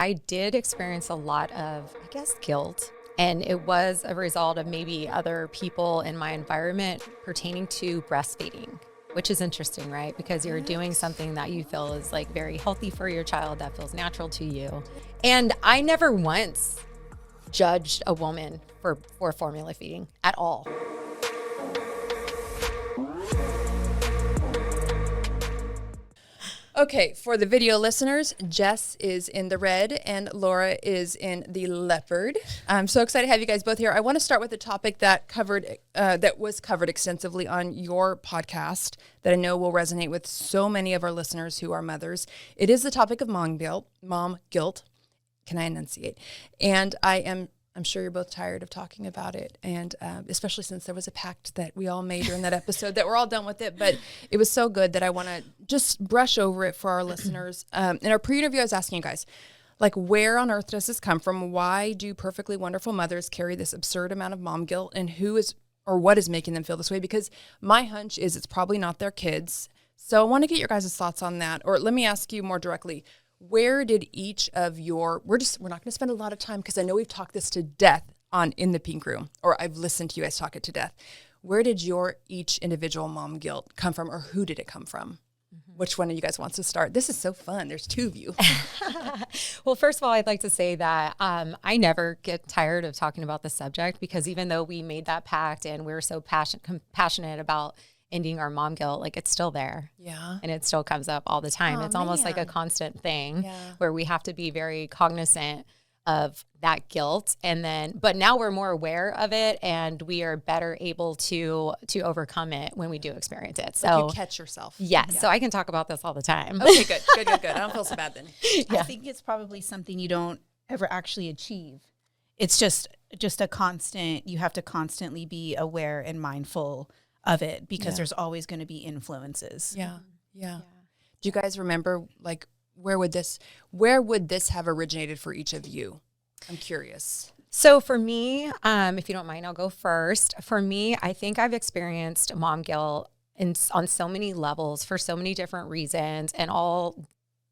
I did experience a lot of, I guess, guilt. And it was a result of maybe other people in my environment pertaining to breastfeeding, which is interesting, right? Because you're doing something that you feel is like very healthy for your child, that feels natural to you. And I never once judged a woman for formula feeding at all. Okay, for the video listeners, Jess is in the red and Laura is in the leopard. I'm so excited to have you guys both here. I want to start with a topic that was covered extensively on your podcast that I know will resonate with so many of our listeners who are mothers. It is the topic of mom guilt. Can I enunciate? And I'm sure you're both tired of talking about it, and especially since there was a pact that we all made during that episode that we're all done with it, but it was so good that I want to just brush over it for our listeners. In our pre-interview, I was asking you guys, like, where on earth does this come from? Why do perfectly wonderful mothers carry this absurd amount of mom guilt, and who is or what is making them feel this way? Because my hunch is it's probably not their kids. So I want to get your guys' thoughts on that. Or let me ask you more directly. Where did each of your, we're not going to spend a lot of time because I know we've talked this to death in the pink room, or I've listened to you guys talk it to death. Where did your each individual mom guilt come from, or who did it come from? Mm-hmm. Which one of you guys wants to start? This is so fun. There's two of you. Well, first of all, I'd like to say that I never get tired of talking about the subject, because even though we made that pact and we're so passionate about ending our mom guilt, like, it's still there. Yeah. And it still comes up all the time. It's almost like a constant thing where we have to be very cognizant of that guilt. And then, but now we're more aware of it and we are better able to overcome it when we do experience it. So like you catch yourself. Yes. Yeah. So I can talk about this all the time. Okay, good. I don't feel so bad then. I think it's probably something you don't ever actually achieve. It's just a constant, you have to constantly be aware and mindful of it, because there's always going to be influences. Yeah. Do you guys remember, like, where would this have originated for each of you? I'm curious. So for me, if you don't mind, I'll go first. For me, I think I've experienced mom guilt on so many levels for so many different reasons, and all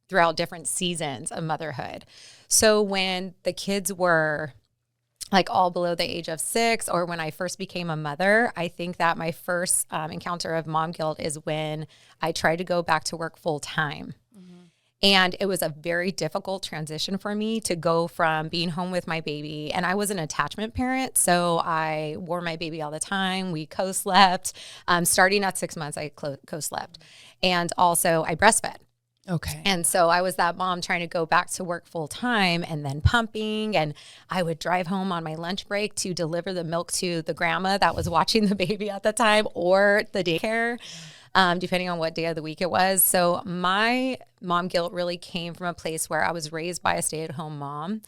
throughout different seasons of motherhood. So when the kids were like all below the age of 6, or when I first became a mother, I think that my first encounter of mom guilt is when I tried to go back to work full time. Mm-hmm. And it was a very difficult transition for me to go from being home with my baby. And I was an attachment parent, so I wore my baby all the time. We co-slept. Starting at 6 months, I co-slept. And also I breastfed. Okay. And so I was that mom trying to go back to work full time and then pumping. And I would drive home on my lunch break to deliver the milk to the grandma that was watching the baby at the time, or the daycare, depending on what day of the week it was. So my mom guilt really came from a place where I was raised by a stay-at-home mom.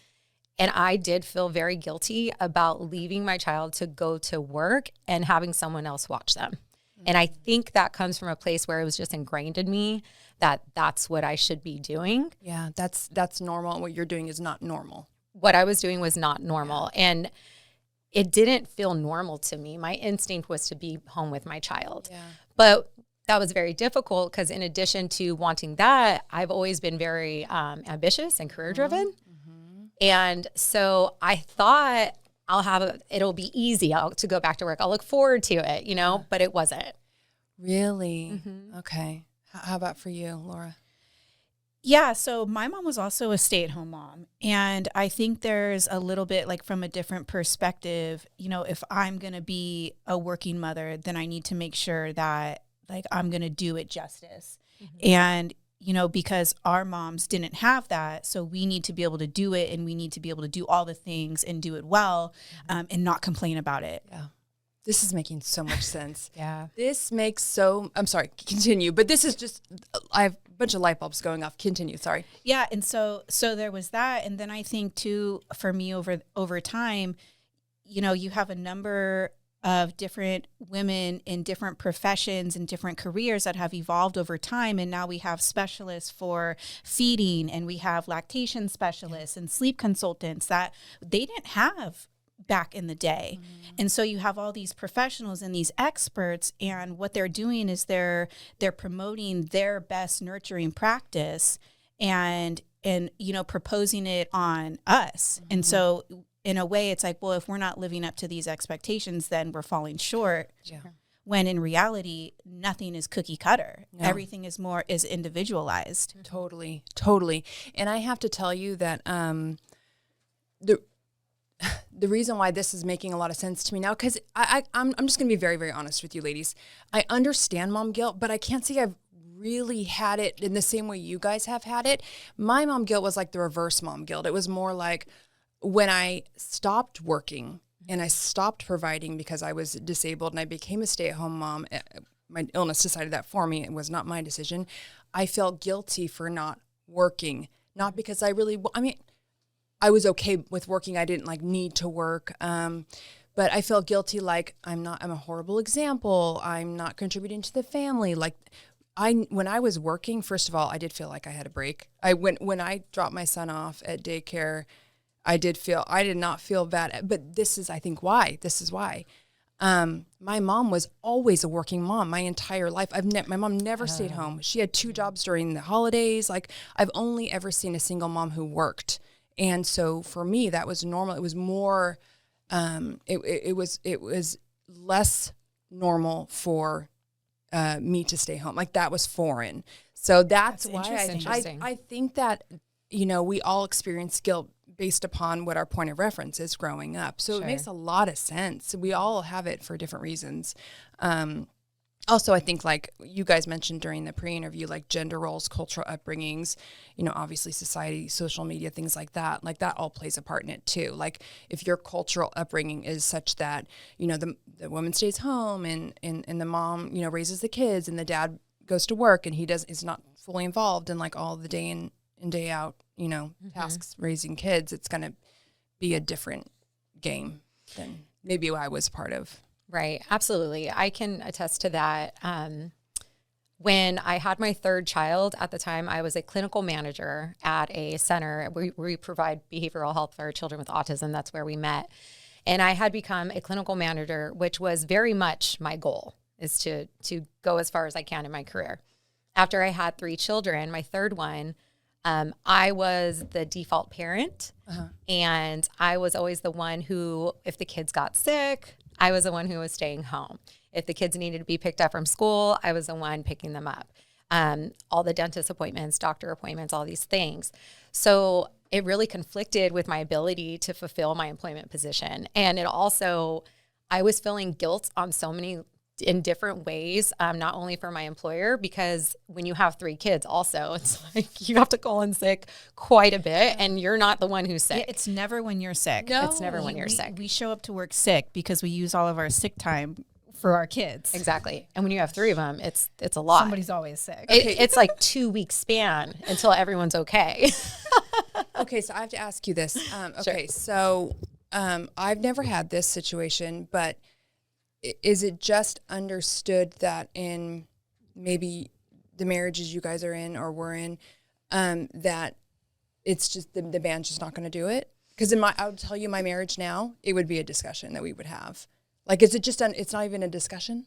And I did feel very guilty about leaving my child to go to work and having someone else watch them. And I think that comes from a place where it was just ingrained in me that that's what I should be doing. Yeah, that's normal. What you're doing is not normal. What I was doing was not normal. And it didn't feel normal to me. My instinct was to be home with my child. Yeah. But that was very difficult, because in addition to wanting that, I've always been very ambitious and career driven. Mm-hmm. And so I thought it'll be easy to go back to work. I'll look forward to it, but it wasn't. Really? Mm-hmm. Okay. How about for you, Laura? Yeah, so my mom was also a stay-at-home mom. And I think there's a little bit, like, from a different perspective, if I'm going to be a working mother, then I need to make sure that, like, I'm going to do it justice. Mm-hmm. And, because our moms didn't have that, so we need to be able to do it, and we need to be able to do all the things and do it well, and not complain about it. Yeah. This is making so much sense. Yeah. I'm sorry, continue. But this is just, I have a bunch of light bulbs going off. Continue, sorry. Yeah, and so there was that. And then I think, too, for me over time, you have a number of different women in different professions and different careers that have evolved over time. And now we have specialists for feeding, and we have lactation specialists and sleep consultants that they didn't have back in the day. Mm-hmm. And so you have all these professionals and these experts, and what they're doing is they're promoting their best nurturing practice. And and, proposing it on us. And so in a way it's like, well, if we're not living up to these expectations, then we're falling short. Yeah. When in reality, nothing is cookie cutter. No. Everything is individualized. Totally. And I have to tell you that the reason why this is making a lot of sense to me now, because I'm just going to be very, very honest with you ladies. I understand mom guilt, but I can't say I've really had it in the same way you guys have had it. My mom guilt was like the reverse mom guilt. It was more like when I stopped working and I stopped providing because I was disabled and I became a stay-at-home mom. My illness decided that for me. It was not my decision. I felt guilty for not working, not because I was okay with working. I didn't need to work. But I felt guilty. I'm a horrible example. I'm not contributing to the family. When I was working, first of all, I did feel like I had a break. When I dropped my son off at daycare, I did not feel bad, but this is why. My mom was always a working mom my entire life. My mom never stayed home. She had 2 jobs during the holidays. I've only ever seen a single mom who worked. And so for me, that was normal. It was more, it was less normal for me to stay home. That was foreign. So that's why I think that, we all experience guilt based upon what our point of reference is growing up. So It makes a lot of sense. We all have it for different reasons. Also, I think you guys mentioned during the pre-interview, gender roles, cultural upbringings, obviously society, social media, things like that all plays a part in it too. If your cultural upbringing is such that, the woman stays home and the mom, raises the kids and the dad goes to work and is not fully involved in all the day in and day out, tasks raising kids, it's going to be a different game than maybe I was part of. Right. Absolutely. I can attest to that. When I had my 3rd child, at the time, I was a clinical manager at a center where we provide behavioral health for children with autism. That's where we met. And I had become a clinical manager, which was very much my goal, is to go as far as I can in my career. After I had 3 children, my 3rd one, I was the default parent, and I was always the one who, if the kids got sick, I was the one who was staying home. If the kids needed to be picked up from school, I was the one picking them up. All the dentist appointments, doctor appointments, all these things. So it really conflicted with my ability to fulfill my employment position. And it also, I was feeling guilt on so many in different ways, not only for my employer, because when you have 3 kids also, it's you have to call in sick quite a bit and you're not the one who's sick. Yeah, it's never when you're sick. No. It's never when you're sick. We show up to work sick because we use all of our sick time for our kids. Exactly. And when you have 3 of them, it's a lot. Somebody's always sick. It's 2-week span until everyone's okay. Okay. So I have to ask you this. Okay. Sure. So I've never had this situation, but is it just understood that in maybe the marriages you guys are in or were in, that it's just the band's just not going to do it? Because I'll tell you, my marriage now, it would be a discussion that we would have. Is it just it's not even a discussion?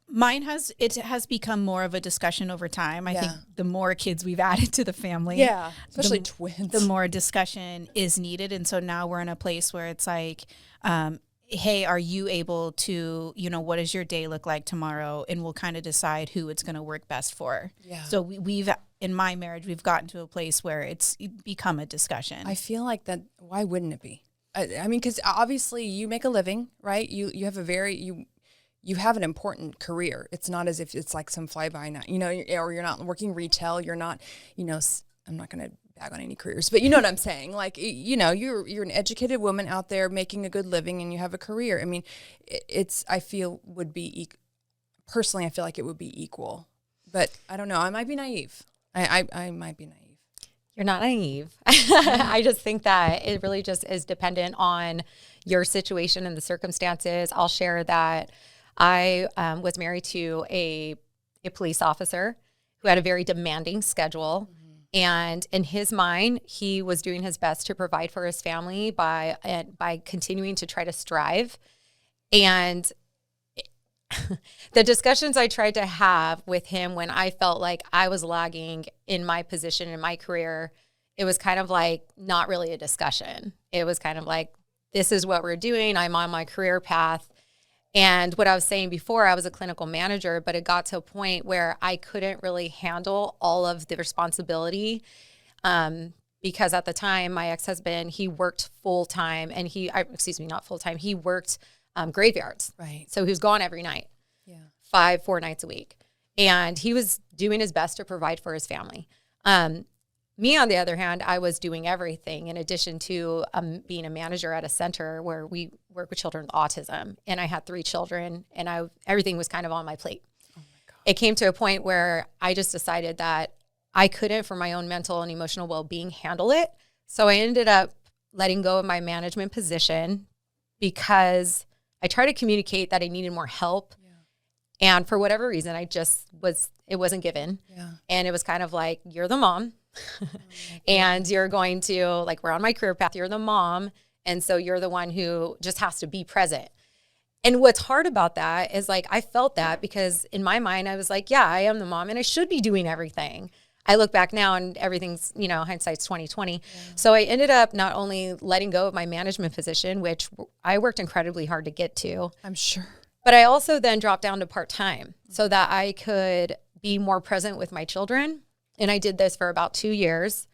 Mine has become more of a discussion over time. I think the more kids we've added to the family, especially twins, the more discussion is needed. And so now we're in a place where it's hey, are you able to, what does your day look like tomorrow? And we'll kind of decide who it's going to work best for. Yeah. So we've, in my marriage, we've gotten to a place where it's become a discussion. I feel like that. Why wouldn't it be? I mean, because obviously you make a living, right? You have you have an important career. It's not as if it's some fly-by night, or you're not working retail. You're not, I'm not going to bag on any careers, but you know what I'm saying? You're an educated woman out there making a good living and you have a career. I mean, I feel personally, I feel like it would be equal, but I don't know. I might be naive. I might be naive. You're not naive. I just think that it really just is dependent on your situation and the circumstances. I'll share that I was married to a police officer who had a very demanding schedule. Mm-hmm. And in his mind, he was doing his best to provide for his family by continuing to try to strive. And the discussions I tried to have with him when I felt like I was lagging in my position in my career, it was kind of like not really a discussion. It was kind of like, this is what we're doing. I'm on my career path. And what I was saying before, I was a clinical manager, but it got to a point where I couldn't really handle all of the responsibility because at the time, my ex-husband, he worked full-time and not full-time, he worked graveyards. Right. So he was gone every night, 4 nights a week. And he was doing his best to provide for his family. Me, on the other hand, I was doing everything in addition to being a manager at a center where we work with children with autism. And I had 3 children and everything was kind of on my plate. Oh my God. It came to a point where I just decided that I couldn't, for my own mental and emotional well-being, handle it. So I ended up letting go of my management position because I tried to communicate that I needed more help. Yeah. And for whatever reason, it wasn't given. Yeah. And it was kind of like, you're the mom. And you're going to, like, we're on my career path, you're the mom. And so you're the one who just has to be present. And what's hard about that is, like, I felt that because in my mind, I was like, yeah, I am the mom and I should be doing everything. I look back now and everything's, hindsight's 20/20. Yeah. So I ended up not only letting go of my management position, which I worked incredibly hard to get to. I'm sure. But I also then dropped down to part-time so that I could be more present with my children. And I did this for about 2 years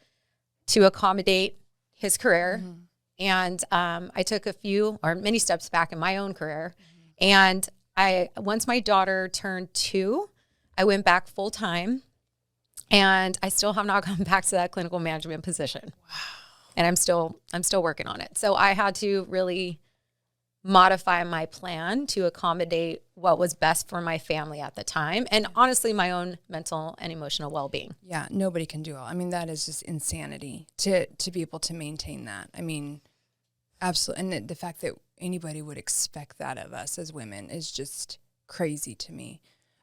to accommodate his career. Mm-hmm. And I took many steps back in my own career. Mm-hmm. And once my daughter turned 2, I went back full-time. And I still have not gone back to that clinical management position. Wow. And I'm still working on it. So I had to really modify my plan to accommodate what was best for my family at the time. And honestly, my own mental and emotional well-being. Yeah, nobody can do all. I mean, that is just insanity to be able to maintain that. I mean, absolutely. And the fact that anybody would expect that of us as women is just crazy to me.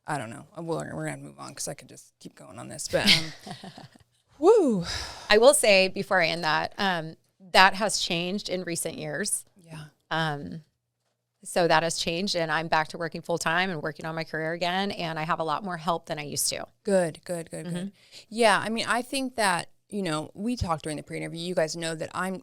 I don't know. We're going to move on because I could just keep going on this. But, woo. I will say before I end that, that has changed in recent years. Yeah. So that has changed, and I'm back to working full-time and working on my career again, and I have a lot more help than I used to. Good. Yeah, I mean, I think that, we talked during the pre-interview. You guys know that I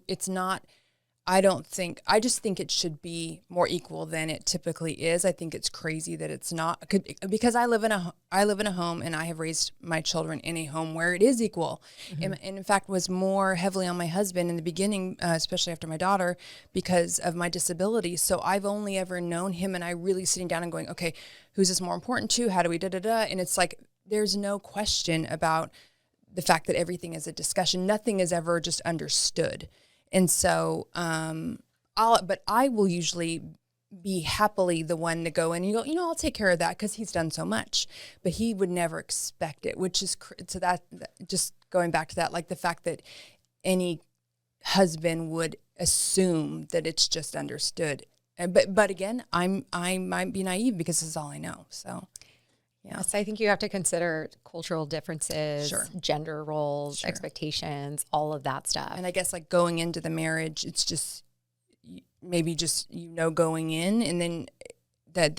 just think it should be more equal than it typically is. I think it's crazy that it's not, because I live in a home and I have raised my children in a home where it is equal. Mm-hmm. And in fact was more heavily on my husband in the beginning, especially after my daughter, because of my disability. So I've only ever known him and I really sitting down and going, okay, who's this more important to? How do we And it's like, there's no question about the fact that everything is a discussion. Nothing is ever just understood. And so, but I will usually be happily the one to go in and you go, I'll take care of that because he's done so much. But he would never expect it, which is so that just going back to that, like the fact that any husband would assume that it's just understood. But again, I might be naive because this is all I know. So. Yeah. So I think you have to consider cultural differences, sure. gender roles, sure. expectations, all of that stuff. And I guess like going into the marriage, it's just maybe just, going in and then but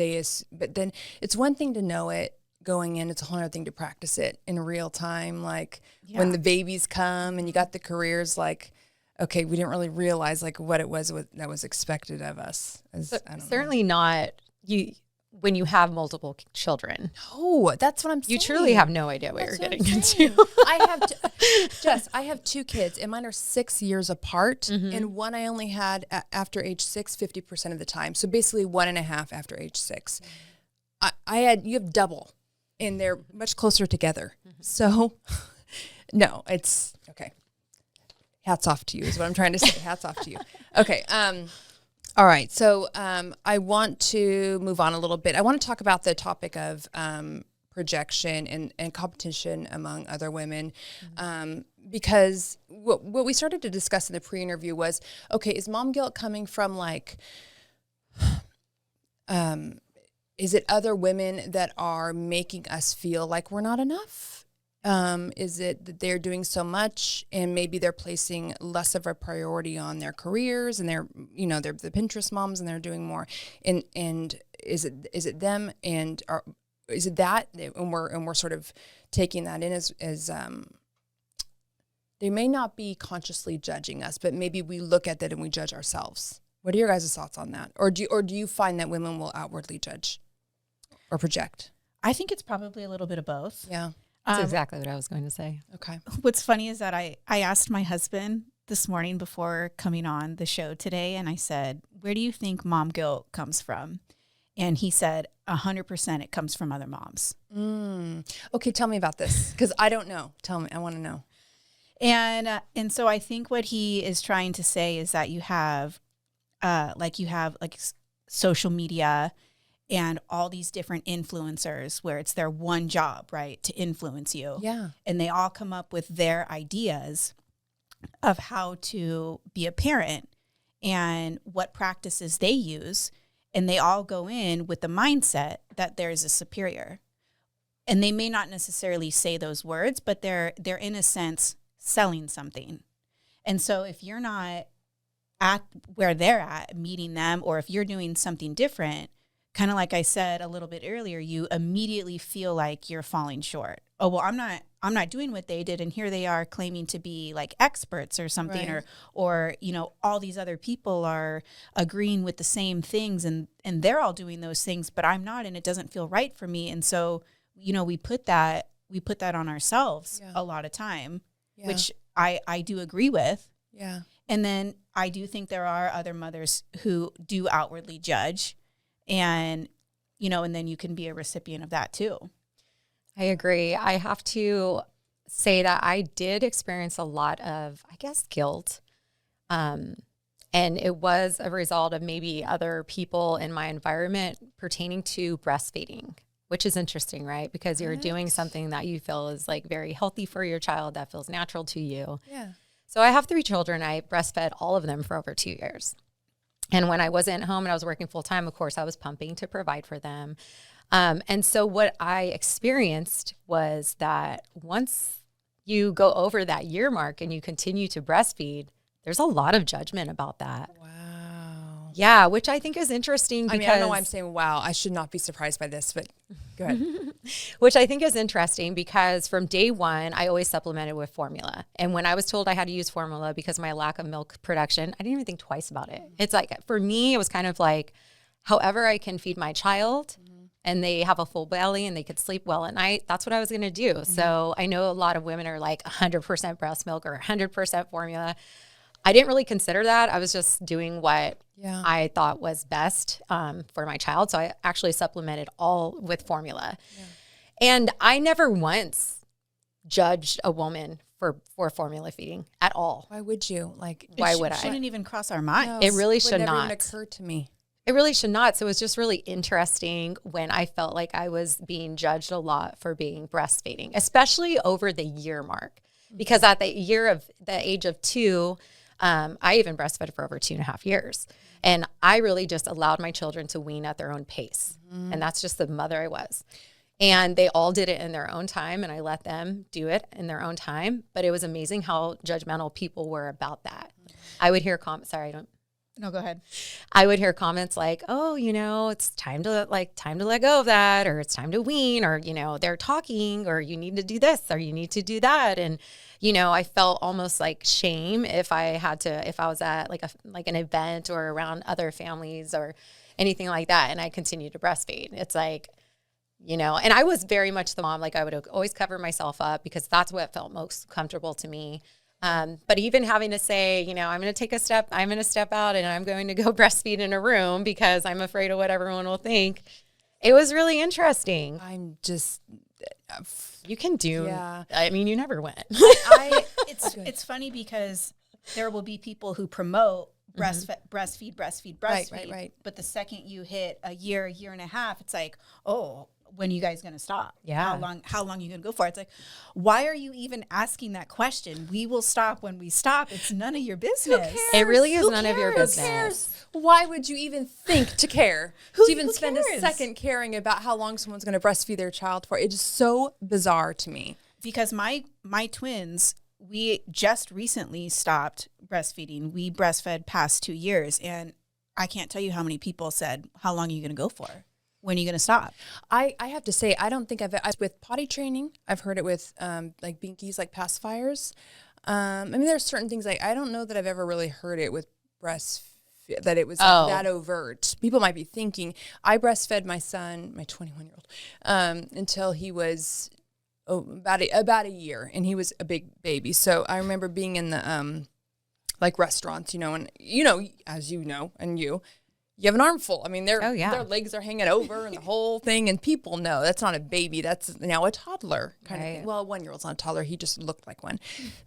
then it's one thing to know it going in. It's a whole other thing to practice it in real time. Like when the babies come and you got the careers, like, okay, we didn't really realize like what it was that was expected of us. Certainly not when you have multiple children. No, that's what I'm saying. You truly have no idea what you're getting into. I have 2 kids, and mine are 6 years apart, mm-hmm. and one I only had after age 6, 50% of the time. So basically 1.5 after age 6. Mm-hmm. You have double, and they're much closer together. Mm-hmm. So, no, it's okay. Hats off to you is what I'm trying to say. Hats off to you. Okay. All right. So I want to move on a little bit. I want to talk about the topic of projection and competition among other women, mm-hmm. Because what we started to discuss in the pre-interview was, okay, is mom guilt coming from like, is it other women that are making us feel like we're not enough? Is it that they're doing so much and maybe they're placing less of a priority on their careers and they're the Pinterest moms and they're doing more? And is it them and is it that and we're sort of taking that in as they may not be consciously judging us, but maybe we look at that and we judge ourselves. What are your guys' thoughts on that? Or do you find that women will outwardly judge or project? I think it's probably a little bit of both. Yeah. That's exactly what I was going to say. Okay. What's funny is that I asked my husband this morning before coming on the show today, and I said, where do you think mom guilt comes from? And he said, 100% it comes from other moms. Okay, tell me about this, because I don't know. Tell me, I want to know. And so I think what he is trying to say is that you have social media and all these different influencers where it's their one job, right, to influence you. Yeah. And they all come up with their ideas of how to be a parent and what practices they use. And they all go in with the mindset that there's a superior. And they may not necessarily say those words, but they're in a sense selling something. And so if you're not at where they're at, meeting them, or if you're doing something different, kind of like I said a little bit earlier, you immediately feel like you're falling short. Oh, well, I'm not doing what they did, and here they are claiming to be like experts or something, right. or all these other people are agreeing with the same things, and they're all doing those things, but I'm not, and it doesn't feel right for me. And so, we put that on ourselves a lot of time, which I do agree with. Yeah. And then I do think there are other mothers who do outwardly judge. And, and then you can be a recipient of that too. I agree. I have to say that I did experience a lot of, I guess, guilt. And it was a result of maybe other people in my environment pertaining to breastfeeding, which is interesting, right? Because you're doing something that you feel is like very healthy for your child, that feels natural to you. Yeah. So I have 3 children. I breastfed all of them for over 2 years. And when I wasn't home and I was working full time, of course, I was pumping to provide for them. And so what I experienced was that once you go over that year mark and you continue to breastfeed, there's a lot of judgment about that. Wow. Yeah, which I think is interesting because I don't know why I'm saying wow. I should not be surprised by this, but go ahead. Which I think is interesting because from day one, I always supplemented with formula. And when I was told I had to use formula because of my lack of milk production, I didn't even think twice about it. It's like, for me, it was kind of like, however I can feed my child and they have a full belly and they could sleep well at night, that's what I was going to do. So I know a lot of women are like 100% breast milk or 100% formula. I didn't really consider that. I was just doing what I thought was best for my child. So I actually supplemented all with formula. Yeah. And I never once judged a woman for formula feeding at all. Why would you? Why would I? It shouldn't even cross our mind. No, it really should not. not. Even occur to me. It really should not. So it was just really interesting when I felt like I was being judged a lot for being breastfeeding, especially over the year mark. Because at the age of 2, I even breastfed for over 2.5 years. And I really just allowed my children to wean at their own pace. And that's just the mother I was. And they all did it in their own time, and I let them do it in their own time. But it was amazing how judgmental people were about that. I would hear comments. No, go ahead. I would hear comments like, "Oh, it's time to let go of that, or it's time to wean, or they're talking, or you need to do this, or you need to do that." And I felt almost like shame if I was at like an event or around other families or anything like that, and I continued to breastfeed. It's like, and I was very much the mom, like I would always cover myself up because that's what felt most comfortable to me. But even having to say, I'm going to step out and I'm going to go breastfeed in a room because I'm afraid of what everyone will think. It was really interesting. I'm just, you can do, yeah. I mean, you never went. It's funny because there will be people who promote breastfeed. Right. But the second you hit a year and a half, it's like, oh, when are you guys going to stop? Yeah. How long are you going to go for? It's like, why are you even asking that question? We will stop when we stop. It's none of your business. It really is none of your business. Who cares? Why would you even think to care? To even spend a second caring about how long someone's going to breastfeed their child for? It is so bizarre to me. because my twins, we just recently stopped breastfeeding. We breastfed past 2 years, and I can't tell you how many people said, how long are you going to go for? When are you going to stop? I have to say, I don't think with potty training, I've heard it with like binkies, like pacifiers. I mean, there's certain things I don't know that I've ever really heard it with that it was that overt. People might be thinking, I breastfed my son, my 21-year-old, until he was about a year, and he was a big baby. So I remember being in the like restaurants, and as you know, and you have an armful. I mean, their legs are hanging over and the whole thing, and people know that's not a baby. That's now a toddler kind of thing. Well, a 1-year-old's not a toddler. He just looked like one.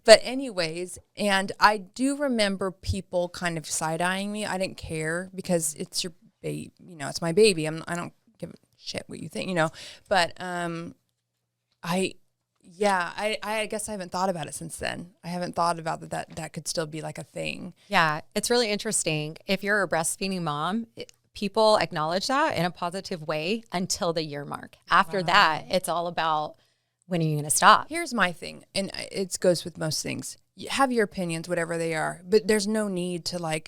But anyways, and I do remember people kind of side-eyeing me. I didn't care because it's your baby. It's my baby. I don't give a shit what you think, But I guess I haven't thought about it since then. I haven't thought about that could still be like a thing. Yeah, it's really interesting. If you're a breastfeeding mom, people acknowledge that in a positive way until the year mark. After that, it's all about when are you going to stop? Here's my thing, and it goes with most things. You have your opinions, whatever they are, but there's no need to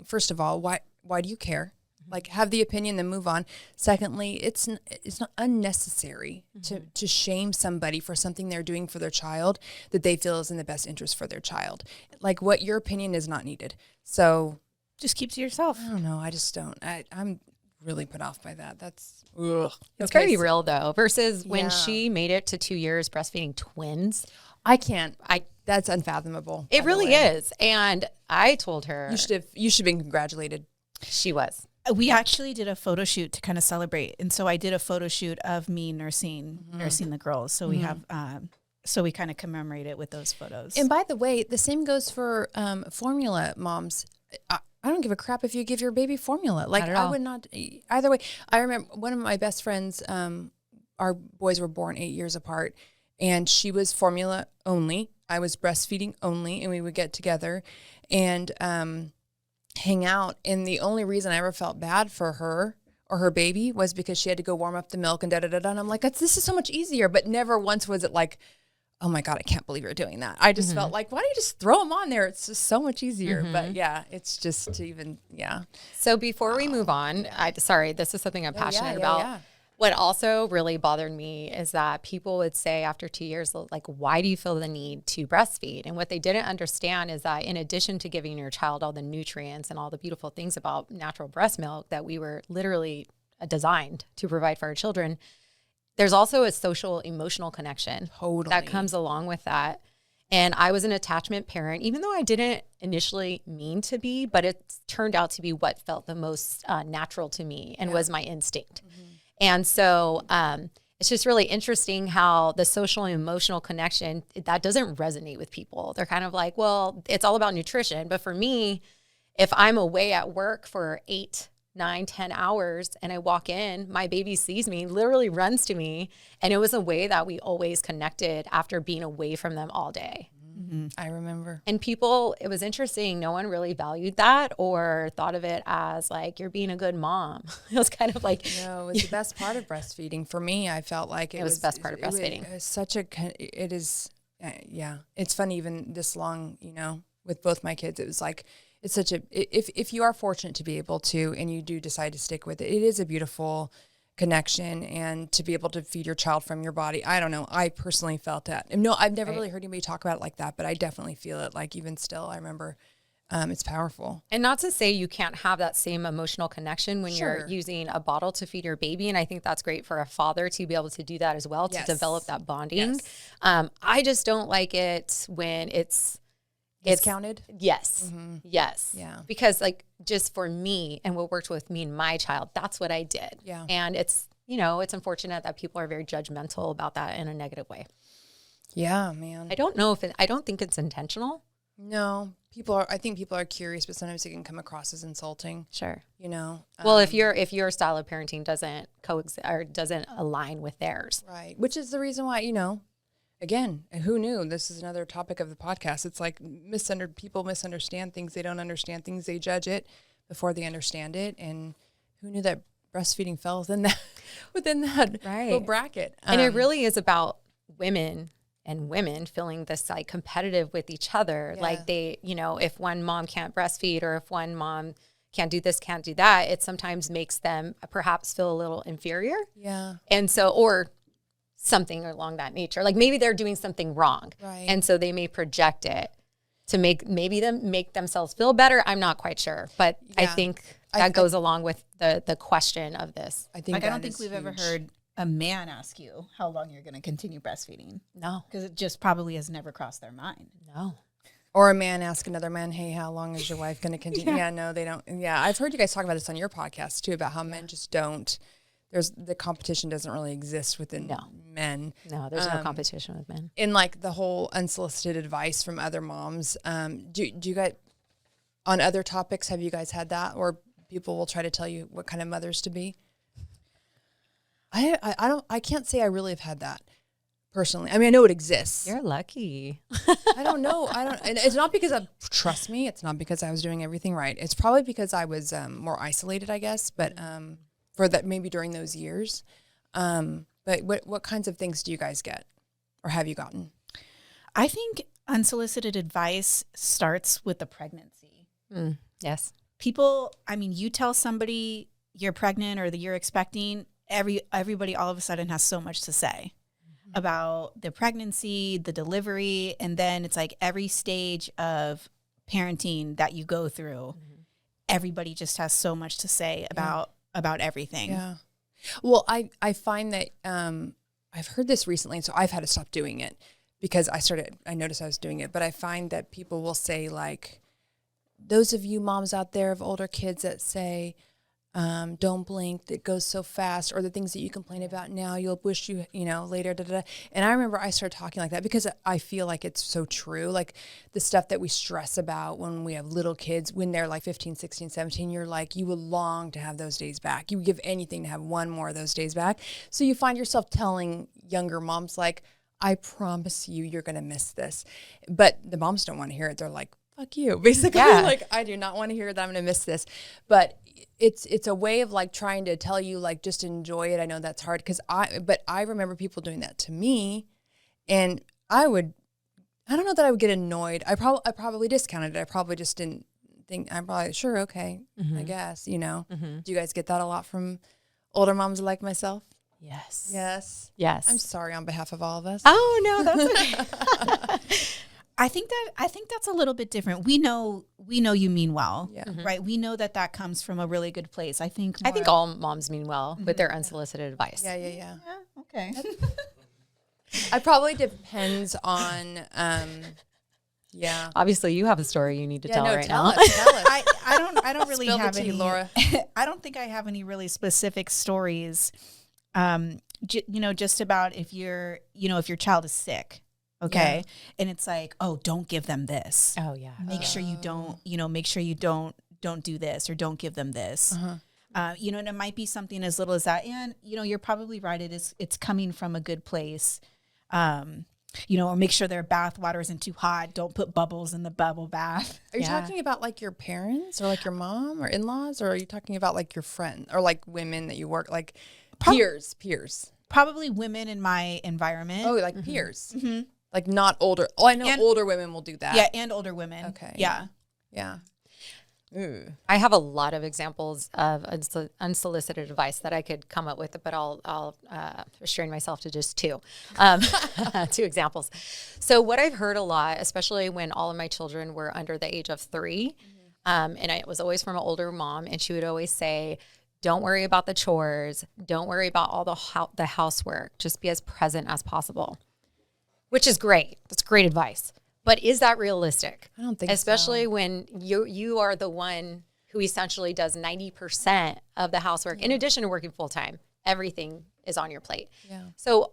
first of all, why do you care? Like, have the opinion, then move on. Secondly, it's not unnecessary to shame somebody for something they're doing for their child that they feel is in the best interest for their child. Like, what your opinion is not needed. So just keep to yourself. I don't know. I just don't. I'm really put off by that. That's It's very real though. Versus when she made it to 2 years breastfeeding twins. I can't. That's unfathomable. It really is. And I told her you should have been congratulated. She was. We actually did a photo shoot to kind of celebrate. And so I did a photo shoot of me nursing the girls. So we have, so we kind of commemorate it with those photos. And by the way, the same goes for formula moms. I don't give a crap if you give your baby formula. Like, I would not, either way. I remember one of my best friends, our boys were born 8 years apart, and she was formula only. I was breastfeeding only, and we would get together and hang out. And the only reason I ever felt bad for her or her baby was because she had to go warm up the milk and da-da-da-da. And I'm like, this is so much easier. But never once was it like, oh my God, I can't believe you're doing that. I just felt like, why don't you just throw them on there? It's just so much easier. But yeah, it's just So before we move on, this is something I'm passionate about. Yeah. What also really bothered me is that people would say after 2 years, like, why do you feel the need to breastfeed? And what they didn't understand is that in addition to giving your child all the nutrients and all the beautiful things about natural breast milk that we were literally designed to provide for our children, there's also a social emotional connection that comes along with that. And I was an attachment parent, even though I didn't initially mean to be, but it turned out to be what felt the most natural to me and was my instinct. And so it's just really interesting how the social and emotional connection, that doesn't resonate with people. They're kind of like, well, it's all about nutrition. But for me, if I'm away at work for 8, 9, 10 hours and I walk in, my baby sees me, literally runs to me. And it was a way that we always connected after being away from them all day. I remember. And people, it was interesting. No one really valued that or thought of it as like, you're being a good mom. It was kind of like. No, it was the best part of breastfeeding. For me, I felt like it was the best part of breastfeeding. It's funny even this long, with both my kids, it was like, it's such if you are fortunate to be able to, and you do decide to stick with it, it is a beautiful connection, and to be able to feed your child from your body. I don't know. I personally felt that. No, I've never really heard anybody talk about it like that, but I definitely feel it. Like even still, I remember it's powerful. And not to say you can't have that same emotional connection when you're using a bottle to feed your baby. And I think that's great for a father to be able to do that as well, to develop that bonding. Yes. I just don't like it when it's discounted. Yes. Yes. Yeah. Because like just for me and what worked with me and my child, that's what I did. Yeah. And it's, it's unfortunate that people are very judgmental about that in a negative way. Yeah, man. I don't think it's intentional. No, I think people are curious, but sometimes it can come across as insulting. Sure. Well, if your style of parenting doesn't doesn't align with theirs. Right. Which is the reason why, again, who knew? This is another topic of the podcast. It's like people misunderstand things. They don't understand things. They judge it before they understand it. And who knew that breastfeeding fell within that little bracket? And it really is about women and women feeling this like competitive with each other. Like they, you know, if one mom can't breastfeed or if one mom can't do this, can't do that, it sometimes makes them perhaps feel a little inferior. Yeah. And so, or something along that nature, like maybe they're doing something wrong. Right. And so they may project it to make themselves feel better. I'm not quite sure, but I think that goes along with the question of this. I don't think we've ever heard a man ask you how long you're going to continue breastfeeding. No. Because it just probably has never crossed their mind. No. Or a man ask another man, hey, how long is your wife going to continue? Yeah, no, they don't. Yeah, I've heard you guys talk about this on your podcast too, about how men just don't. The competition doesn't really exist within men. No, there's no competition with men. In like the whole unsolicited advice from other moms, do you guys, on other topics, have you guys had that? Or people will try to tell you what kind of mothers to be? I can't say I really have had that personally. I mean, I know it exists. You're lucky. I don't know. And it's not because trust me, it's not because I was doing everything right. It's probably because I was more isolated, I guess. But for that, maybe during those years. But what kinds of things do you guys get, or have you gotten? I think unsolicited advice starts with the pregnancy. Yes. People, I mean, you tell somebody you're pregnant or that you're expecting, everybody all of a sudden has so much to say about the pregnancy, the delivery, and then it's like every stage of parenting that you go through, everybody just has so much to say about everything. Yeah. Well, I find that I've heard this recently, and so I've had to stop doing it because I noticed I was doing it, but I find that people will say, like, those of you moms out there of older kids that say, don't blink, that goes so fast, or the things that you complain about now, you'll wish you know, later, da, da, da. And I remember I started talking like that because I feel like it's so true. Like the stuff that we stress about when we have little kids, when they're like 15, 16, 17, you're like, you would long to have those days back. You would give anything to have one more of those days back. So you find yourself telling younger moms, like, I promise you, you're going to miss this. But the moms don't want to hear it. They're like, fuck you, basically. Yeah. Like, I do not want to hear that I'm going to miss this. But it's a way of like trying to tell you, like, just enjoy it. I know that's hard but I remember people doing that to me, and I don't know that I would get annoyed. I probably discounted it. I probably just didn't think, I'm probably sure. Okay. I guess, you know, do you guys get that a lot from older moms like myself? Yes. Yes. Yes. I'm sorry on behalf of all of us. Oh, no, that's okay. I think that's a little bit different. We know you mean well, right? We know that comes from a really good place. I think all moms mean well with their unsolicited advice. Yeah. Okay. It probably depends on, yeah. Obviously, you have a story you need to tell right tell now. Us, tell us. I don't really Spill the have tea, any, Laura. I don't think I have any really specific stories. Just about if your child is sick. Okay. Yeah. And it's like, oh, don't give them this. Oh yeah. Make sure you don't do this, or don't give them this. And it might be something as little as that. And, you're probably right. It's coming from a good place. Or make sure their bath water isn't too hot. Don't put bubbles in the bubble bath. Are you talking about like your parents or like your mom or in-laws, or are you talking about like your friend or like women that you work, like peers? Probably women in my environment. Oh, like peers. Like not older. Oh, I know older women will do that. Yeah, and older women. Okay. Yeah. Ooh. I have a lot of examples of unsolicited advice that I could come up with, but I'll restrain myself to just two examples. So what I've heard a lot, especially when all of my children were under the age of 3, and it was always from an older mom, and she would always say, don't worry about the chores. Don't worry about all the housework. Just be as present as possible. Which is great. That's great advice. But is that realistic? I don't think Especially when you are the one who essentially does 90% of the housework. In addition to working full time, everything is on your plate. Yeah. So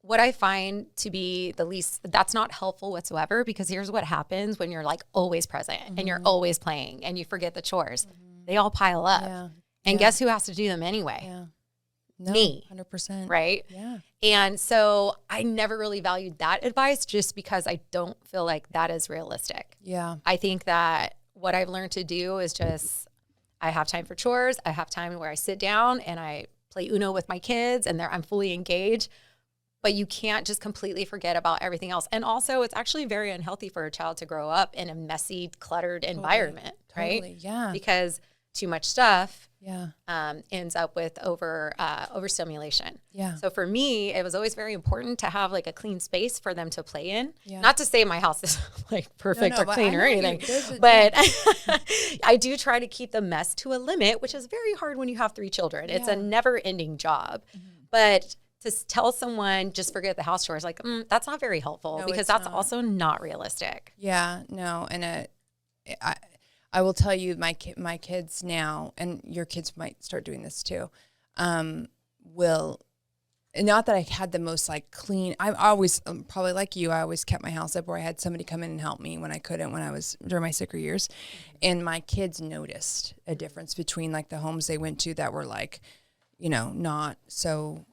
what I find to be the least, that's not helpful whatsoever, because here's what happens when you're like always present and you're always playing and you forget the chores. They all pile up. Yeah. And guess who has to do them anyway? Yeah. No, me. 100%. Right? Yeah. And so I never really valued that advice, just because I don't feel like that is realistic. Yeah. I think that what I've learned to do is I have time for chores. I have time where I sit down and I play Uno with my kids and I'm fully engaged. but you can't just completely forget about everything else. And also, it's actually very unhealthy for a child to grow up in a messy, cluttered environment, right? Yeah. Because too much stuff Yeah. ends up with overstimulation. Yeah. So for me, it was always very important to have like a clean space for them to play in. Yeah. Not to say my house is like perfect or but clean I or know anything, you- but I do try to keep the mess to a limit, which is very hard when you have 3 children. It's a never ending job. But to tell someone just forget the house chores, like that's not very helpful, No, because it's that's not. also not realistic. Yeah, no, and I will tell you, my kids now, and your kids might start doing this too. Will, not that I had the most like clean. I always probably like you. I always kept my house up, where I had somebody come in and help me when I couldn't, when I was during my sicker years, and my kids noticed a difference between like the homes they went to that were like, not so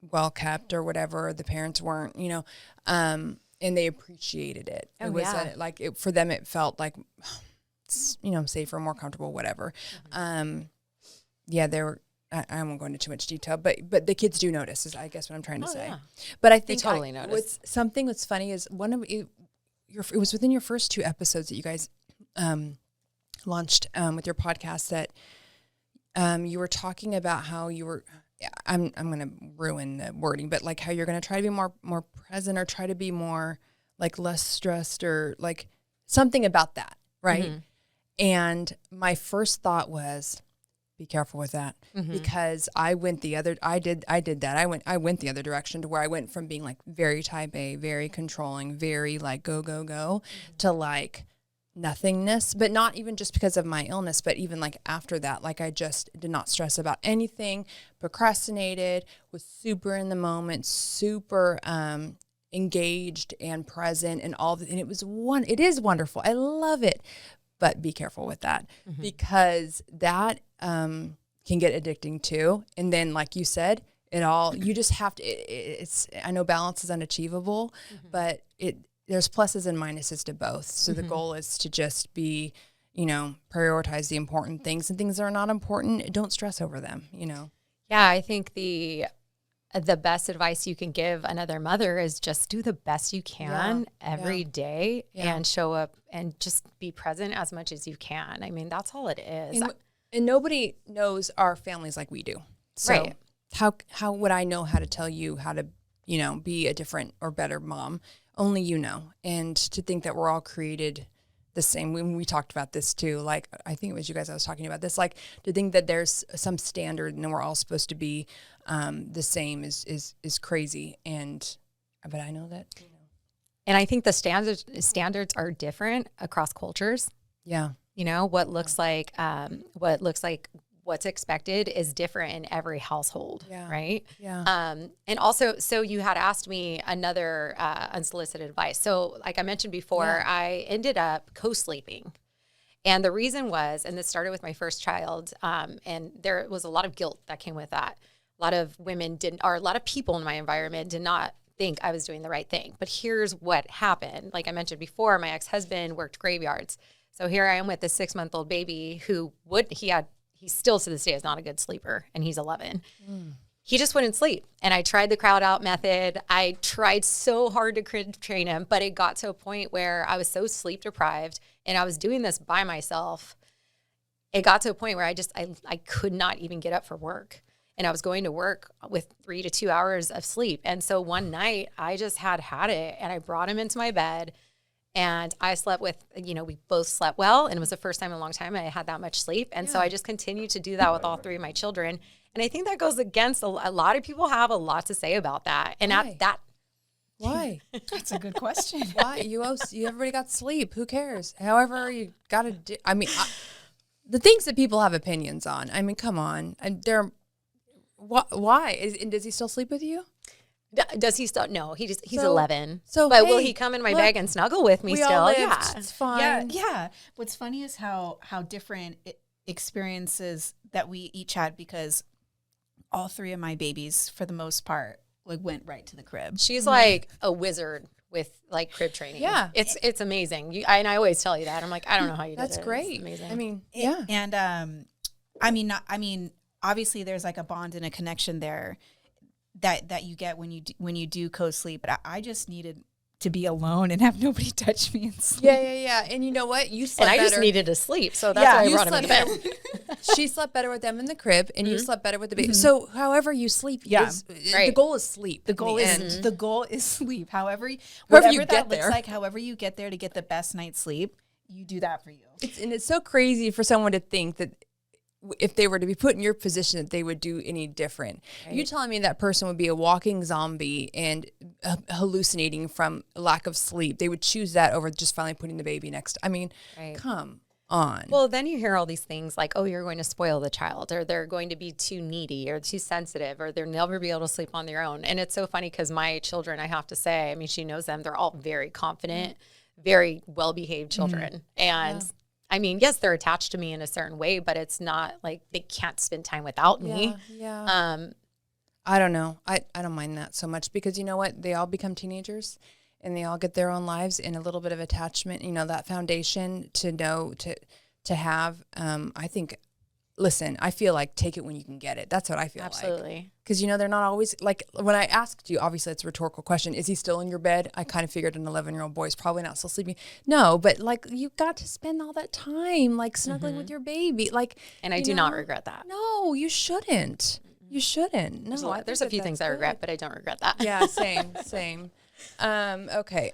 well kept or whatever. The parents weren't, and they appreciated it. Oh, it was yeah. for them, it felt like, safer, more comfortable, whatever. Yeah, they were. I won't go into too much detail, but the kids do notice, is I guess what I'm trying to say. Yeah. But I think They totally notice. What's funny is it was within your first 2 episodes that you guys launched with your podcast that you were talking about how you were. I'm going to ruin the wording, but like how you're going to try to be more present, or try to be more like less stressed, or like something about that, right? Mm-hmm. And my first thought was, be careful with that, because I went the other. I did that. I went the other direction, to where I went from being like very type A, very controlling, very like go, to like nothingness. But not even just because of my illness, but even like after that, like I just did not stress about anything, procrastinated, was super in the moment, super engaged and present, and all. And it is wonderful. I love it. But be careful with that, because that can get addicting too. And then, like you said, you just have to, I know balance is unachievable, but there's pluses and minuses to both. So the goal is to just be, prioritize the important things, and things that are not important, don't stress over them, Yeah, I think the best advice you can give another mother is just do the best you can every day, and show up and just be present as much as you can. I mean, that's all it is. And nobody knows our families like we do. So Right. How would I know how to tell you how to, be a different or better mom? Only you know. And to think that we're all created the same. When we talked about this too, like I think it was you guys I was talking about this, like to think that there's some standard and we're all supposed to be the same is crazy. But I know that. And I think the standards are different across cultures. Yeah. What looks like what's expected is different in every household, right? Yeah. And also, so you had asked me another unsolicited advice. So like I mentioned before, I ended up co-sleeping. And the reason was, and this started with my first child, and there was a lot of guilt that came with that. A lot of women a lot of people in my environment did not think I was doing the right thing. But here's what happened. Like I mentioned before, my ex-husband worked graveyards. So here I am with this 6-month-old baby who he still to this day is not a good sleeper, and he's 11. He just wouldn't sleep. And I tried the crowd out method. I tried so hard to crib train him, but it got to a point where I was so sleep deprived, and I was doing this by myself. It got to a point where I could not even get up for work. And I was going to work with 3 to 2 hours of sleep. And so one night I just had it, and I brought him into my bed, and I slept with, we both slept well. And it was the first time in a long time I had that much sleep. And so I just continued to do that with all 3 of my children. And I think that goes against a lot of people have a lot to say about that. And Why? That's a good question. Why? Everybody got sleep. Who cares? However you got to do. I mean, the things that people have opinions on. I mean, come on. Why? And does he still sleep with you? Does he still? No, he's So- 11. so, but will hey, he come in my look, bag and snuggle with me we still? all lived. Yeah. It's fine. Yeah. What's funny is how different experiences that we each had, because all 3 of my babies, for the most part, like went right to the crib. She's like a wizard with like crib training. Yeah. It's amazing. And I always tell you that. I'm like, I don't know how you did it. That's great. It's amazing. I mean, yeah. And obviously there's like a bond and a connection there. that you get when you do co-sleep. But I just needed to be alone and have nobody touch me and sleep. Yeah. And you know what? You slept And I better. just needed to sleep, so that's why I you brought him in bed. She slept better with them in the crib, and you slept better with the baby. So, however you sleep, the goal is sleep. The goal is sleep. However you whatever get that there. looks like, however you get there to get the best night's sleep, you do that for you. It's so crazy for someone to think that if they were to be put in your position that they would do any different. Right. You telling me that person would be a walking zombie and hallucinating from lack of sleep. They would choose that over just finally putting the baby next. I mean, come on. Well, then you hear all these things like, oh, you're going to spoil the child, or they're going to be too needy or too sensitive, or they'll never be able to sleep on their own. And it's so funny because my children, I have to say, I mean, she knows them. They're all very confident, very well-behaved children. And I mean, yes, they're attached to me in a certain way, but it's not like they can't spend time without me. I don't know. I don't mind that so much because you know what? They all become teenagers and they all get their own lives and a little bit of attachment, you know, that foundation to know, to have. I think, listen, I feel like take it when you can get it. That's what I feel like. Absolutely. Because, you know, they're not always, like, when I asked you, obviously it's a rhetorical question, is he still in your bed? I kind of figured an 11-year-old boy is probably not still sleeping. No, but, like, you got to spend all that time, like, snuggling with your baby. Like, and I do not regret that. No, you shouldn't. You shouldn't. No, there's a few things I regret, but I don't regret that. Yeah, same. Okay.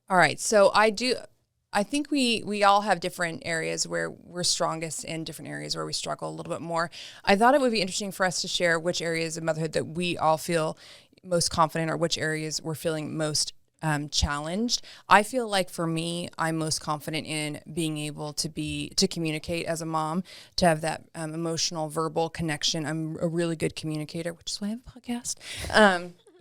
All right. So I think we all have different areas where we're strongest and different areas where we struggle a little bit more. I thought it would be interesting for us to share which areas of motherhood that we all feel most confident or which areas we're feeling most challenged. I feel like for me, I'm most confident in being able to communicate as a mom, to have that emotional, verbal connection. I'm a really good communicator, which is why I have a podcast.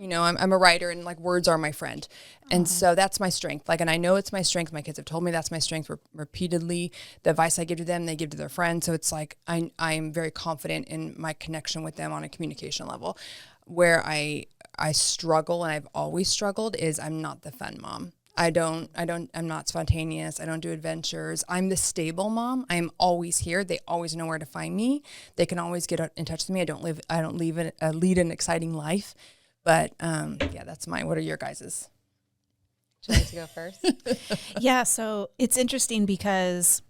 You know, I'm a writer and like words are my friend. And so that's my strength. Like, and I know it's my strength. My kids have told me that's my strength repeatedly. The advice I give to them, they give to their friends. So it's like, I'm very confident in my connection with them on a communication level. Where I struggle, and I've always struggled, is I'm not the fun mom. I'm not spontaneous. I don't do adventures. I'm the stable mom. I'm always here. They always know where to find me. They can always get in touch with me. I don't lead an exciting life. But yeah, that's mine. What are your guys's? Would you like to go first? Yeah, so it's interesting because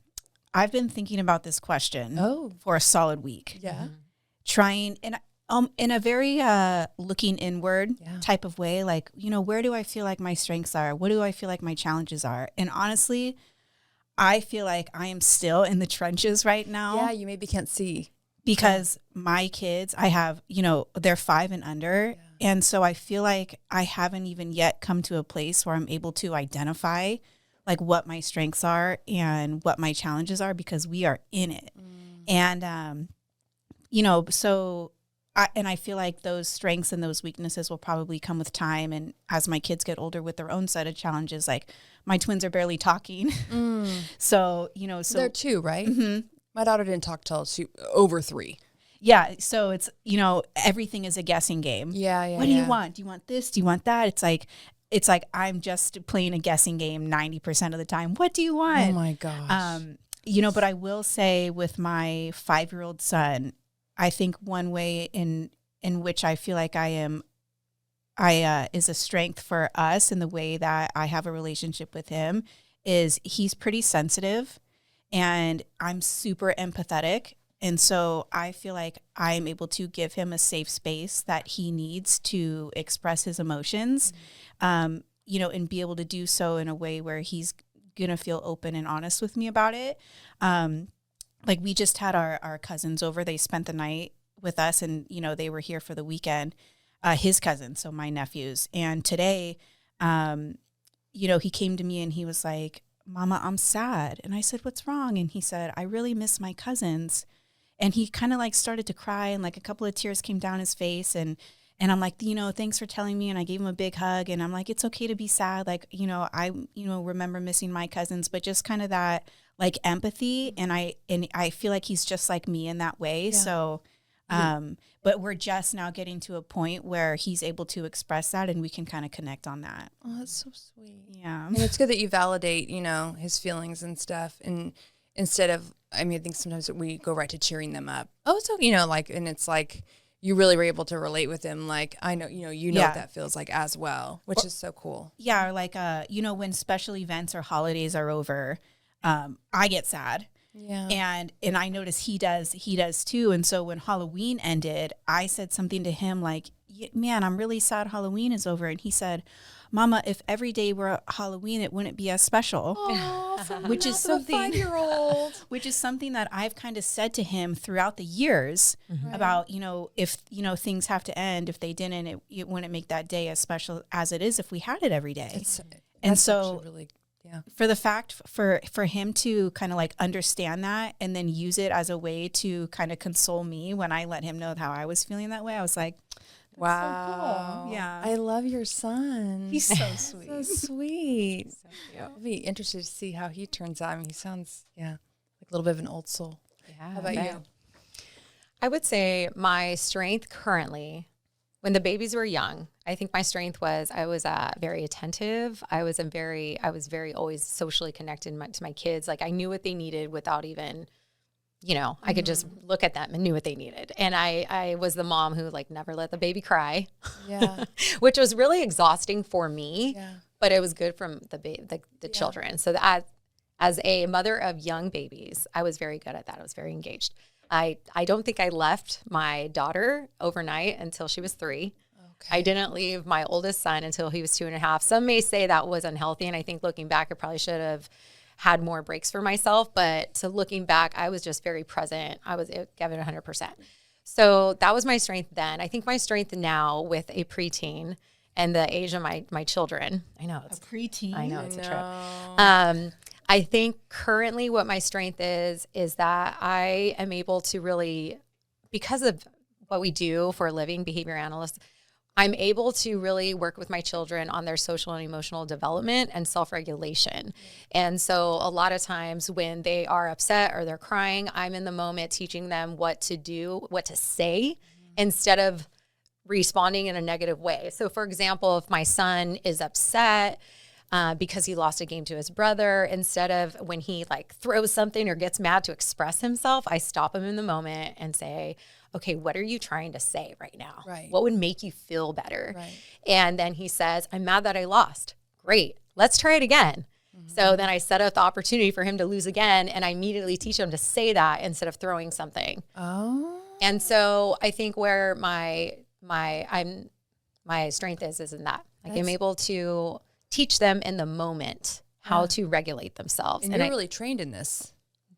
I've been thinking about this question for a solid week. Yeah. Trying, and in a very looking inward type of way, like, you know, where do I feel like my strengths are? What do I feel like my challenges are? And honestly, I feel like I am still in the trenches right now. Yeah, you maybe can't see. Because my kids, I have, you know, they're 5 and under. Yeah. And so I feel like I haven't even yet come to a place where I'm able to identify like what my strengths are and what my challenges are, because we are in it. And, you know, so I feel like those strengths and those weaknesses will probably come with time. And as my kids get older with their own set of challenges, like my twins are barely talking. So, you know, they're 2, right? Mm-hmm. My daughter didn't talk till she over 3. Yeah. So it's, you know, everything is a guessing game. Yeah. What do you want? Do you want this? Do you want that? It's like I'm just playing a guessing game 90% of the time. What do you want? Oh my gosh. You know, but I will say with my 5-year-old son, I think one way in which I feel like is a strength for us in the way that I have a relationship with him is he's pretty sensitive and I'm super empathetic. And so I feel like I'm able to give him a safe space that he needs to express his emotions, you know, and be able to do so in a way where he's going to feel open and honest with me about it. Like we just had our cousins over. They spent the night with us and, you know, they were here for the weekend, his cousins, so my nephews. And today, you know, he came to me and he was like, Mama, I'm sad. And I said, what's wrong? And he said, I really miss my cousins. And he kind of like started to cry and like a couple of tears came down his face. And I'm like, you know, thanks for telling me. And I gave him a big hug and I'm like, it's okay to be sad. Like, you know, I remember missing my cousins, but just kind of that like empathy. And I feel like he's just like me in that way. Yeah. So, but we're just now getting to a point where he's able to express that and we can kind of connect on that. Oh, that's so sweet. Yeah. And it's good that you validate, you know, his feelings and stuff. And instead of, I mean, I think sometimes we go right to cheering them up. Oh, so, you know, like, and it's like, you really were able to relate with him. Like, I know, you know Yeah. what that feels like as well, which is so cool. Yeah, like when special events or holidays are over, I get sad. Yeah. And I notice he does too. And so when Halloween ended, I said something to him like, man, I'm really sad Halloween is over. And he said, Mama, if every day were Halloween, it wouldn't be as special. Which is something 5-year-old. Which is something that I've kind of said to him throughout the years about, if, things have to end, if they didn't, it wouldn't make that day as special as it is if we had it every day. That's so really, for the fact for him to kind of like understand that and then use it as a way to kind of console me when I let him know how I was feeling that way, I was like, wow. so cool. Yeah. I love your son. He's so sweet. So sweet. So cute. I'll be interested to see how he turns out. I mean, he sounds, like a little bit of an old soul. Yeah. How about you? I would say my strength currently, when the babies were young, I think my strength was I was very attentive. I was very always socially connected to my kids. Like I knew what they needed without even, I could just look at them and knew what they needed. And I was the mom who like never let the baby cry, which was really exhausting for me, but it was good from the children. So that as a mother of young babies, I was very good at that. I was very engaged. I don't think I left my daughter overnight until she was 3. Okay. I didn't leave my oldest son until he was 2.5. Some may say that was unhealthy. And I think looking back, I probably should have had more breaks for myself. But to looking back, I was just very present. I was giving 100%. So that was my strength then. I think my strength now with a preteen and the age of my children. I know it's a preteen. I know it's a trip. I think currently what my strength is that I am able to really, because of what we do for a living, behavior analysts, I'm able to really work with my children on their social and emotional development and self-regulation. And so a lot of times when they are upset or they're crying, I'm in the moment teaching them what to do, what to say, instead of responding in a negative way. So for example, if my son is upset because he lost a game to his brother, instead of when he like throws something or gets mad to express himself, I stop him in the moment and say, okay, what are you trying to say right now? Right. What would make you feel better? Right. And then he says, I'm mad that I lost. Great. Let's try it again. So then I set up the opportunity for him to lose again, and I immediately teach him to say that instead of throwing something. Oh. And so I think where my strength is in that. Like I'm able to teach them in the moment how to regulate themselves. And you're really trained in this.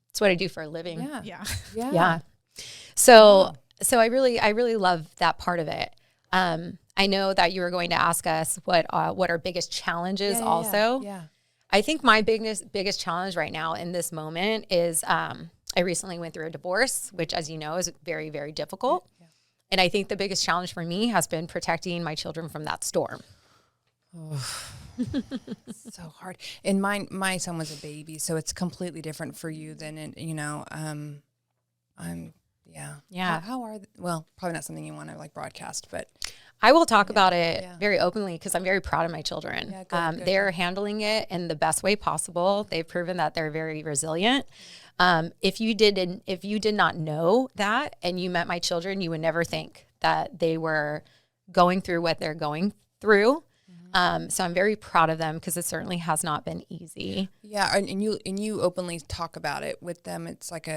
It's what I do for a living. Yeah. So I really love that part of it. I know that you were going to ask us what our biggest challenges also. Yeah. I think my biggest challenge right now in this moment is I recently went through a divorce, which, as you know, is very, very difficult. Yeah. And I think the biggest challenge for me has been protecting my children from that storm. So hard. And my son was a baby, so it's completely different for you than How are well, probably not something you want to like broadcast, but I will talk about it very openly because I'm very proud of my children. Yeah, good. They're handling it in the best way possible. They've proven that they're very resilient. If you did not know that and you met my children, you would never think that they were going through what they're going through. So I'm very proud of them because it certainly has not been easy. Yeah, and you openly talk about it with them. It's like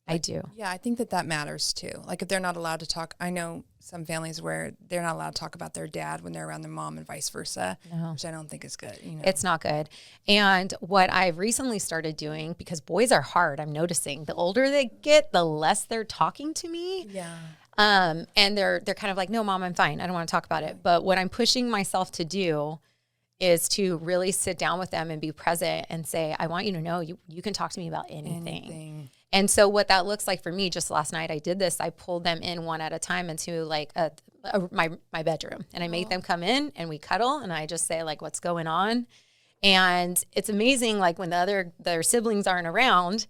I do. Yeah, I think that matters too. Like if they're not allowed to talk, I know some families where they're not allowed to talk about their dad when they're around their mom and vice versa, which I don't think is good. It's not good. And what I've recently started doing, because boys are hard, I'm noticing the older they get, the less they're talking to me. Yeah. And they're kind of like, no, Mom, I'm fine. I don't want to talk about it. But what I'm pushing myself to do is to really sit down with them and be present and say, I want you to know you can talk to me about anything. And so what that looks like for me, just last night I did this. I pulled them in one at a time into like my bedroom, and I made them come in and we cuddle, and I just say like, what's going on? And it's amazing, like when their siblings aren't around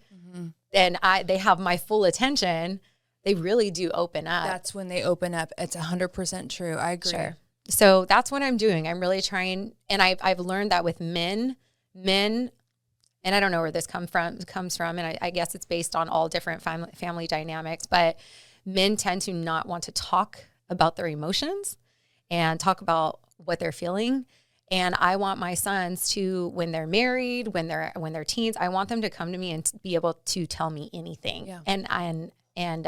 and they have my full attention, they really do open up. That's when they open up. It's 100% true. I agree. Sure. So that's what I'm doing. I'm really trying, and I've learned that with men, and I don't know where this comes from, and I guess it's based on all different family dynamics, but men tend to not want to talk about their emotions and talk about what they're feeling. And I want my sons to, when they're married, when they're teens, I want them to come to me and be able to tell me anything. Yeah. And